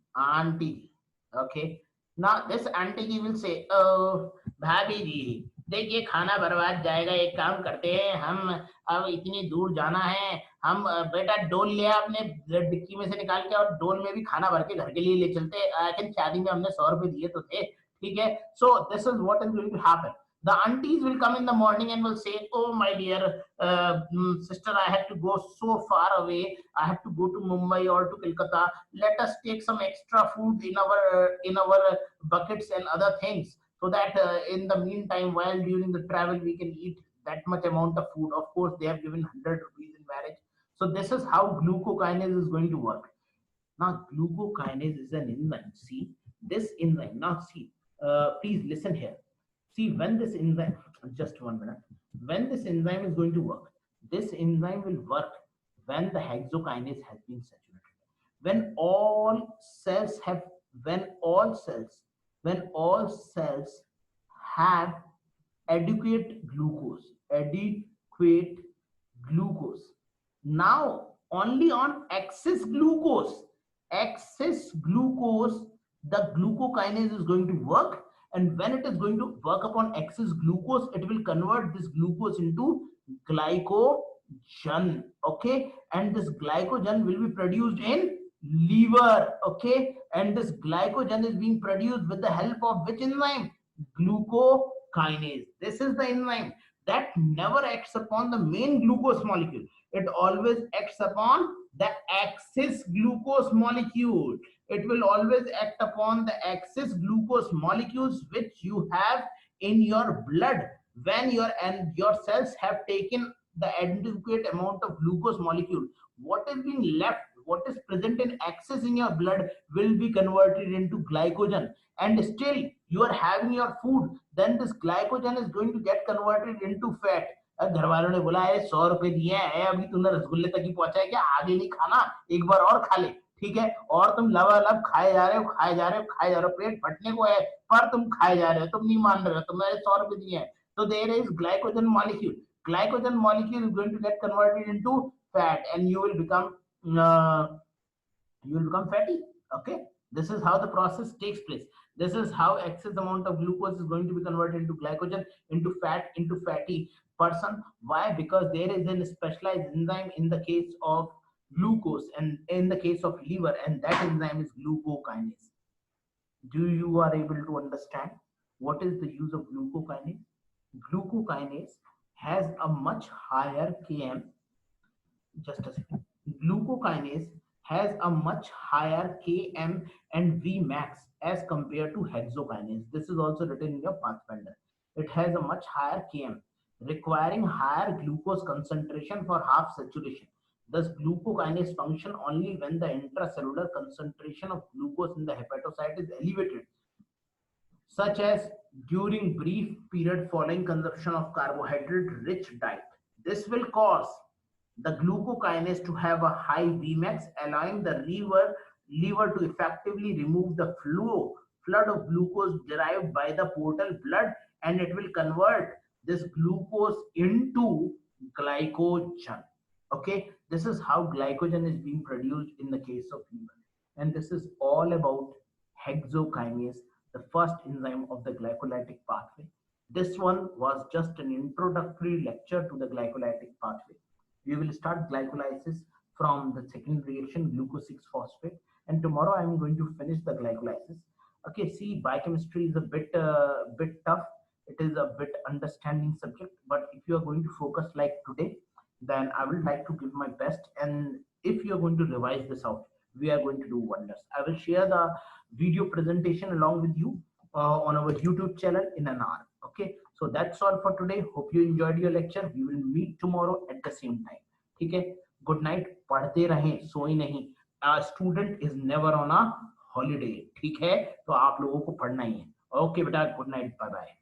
Okay. Now this auntie will say, oh भाभी जी देखिए खाना बर्बाद जाएगा, एक काम करते हैं हम, अब इतनी दूर जाना है, हम बेटा डोल ले अपने डिक्की में से निकाल के और डोल में भी खाना भर के घर के लिए ले चलते हैं, आखिर शादी में हमने 100 रुपए दिए तो थे, ठीक है. So this is what is going to happen. The aunties will come in the morning and will say, oh my dear sister, I have to go so far away, I have to go to Mumbai or to Kolkata, let us take some extra food in our buckets and other things, so that in the meantime while during the travel we can eat that much amount of food. Of course they have given 100 rupees in marriage. So this is how glucokinase is going to work. Now glucokinase is an enzyme. See this enzyme, now see, please listen here. See, when this enzyme, just 1 minute, when this enzyme is going to work, this enzyme will work when the hexokinase has been saturated. When all cells have adequate glucose. Now, only on excess glucose, the glucokinase is going to work. And when it is going to work upon excess glucose, it will convert this glucose into glycogen. Okay, and this glycogen will be produced in liver. Okay, and this glycogen is being produced with the help of which enzyme? Glucokinase. This is the enzyme that never acts upon the main glucose molecule. It always acts upon the excess glucose molecule. It will always act upon the excess glucose molecules which you have in your blood when your cells have taken the adequate amount of glucose molecule. What is being left, what is present in excess in your blood will be converted into glycogen, and still you are having your food, then this glycogen is going to get converted into fat. घर वालों ने बोला है 100 रुपए दिए हैं, अभी तुमने रसगुल्ले तक ही पहुंचा है क्या, आगे नहीं खाना, एक बार और खा ले, ठीक है, और तुम लबालब खाए जा रहे हो, पेट फटने को है पर तुम खाए जा रहे हो, तुम नहीं मान रहे हो, तुम्हारे 100 रुपए दिए हैं. So there is glycogen molecule is going to get converted into fat, and you will become fatty. Okay, this is how the process takes place. This is how excess amount of glucose is going to be converted into glycogen, into fat, into fatty person. Why? Because there is a specialized enzyme in the case of glucose and in the case of liver, and that enzyme is glucokinase. Do you are able to understand what is the use of glucokinase? Glucokinase has a much higher Km. Just a second. Glucokinase has a much higher Km and Vmax as compared to hexokinase. This is also written in your Pathfinder. It has a much higher Km, requiring higher glucose concentration for half saturation. Thus, glucokinase function only when the intracellular concentration of glucose in the hepatocyte is elevated, such as during brief period following consumption of carbohydrate-rich diet. This will cause the glucokinase to have a high Vmax, allowing the liver to effectively remove the flood of glucose derived by the portal blood, and it will convert this glucose into glycogen. Okay, this is how glycogen is being produced in the case of liver, and this is all about hexokinase, the first enzyme of the glycolytic pathway. This one was just an introductory lecture to the glycolytic pathway. We will start glycolysis from the second reaction, glucose 6-phosphate. And tomorrow I'm going to finish the glycolysis. Okay, see, biochemistry is a bit tough. It is a bit understanding subject, but if you are going to focus like today, then I would like to give my best. And if you are going to revise this out, we are going to do wonders. I will share the video presentation along with you on our YouTube channel in an hour. Okay, so that's all for today. Hope you enjoyed your lecture. We will meet tomorrow at the same time. ठीक है, good night. पढ़ते रहें, सोई नहीं. Student is never on a holiday. ठीक है, तो आप लोगों को पढ़ना ही है. ओके बेटा, गुड नाइट, बाय बाय.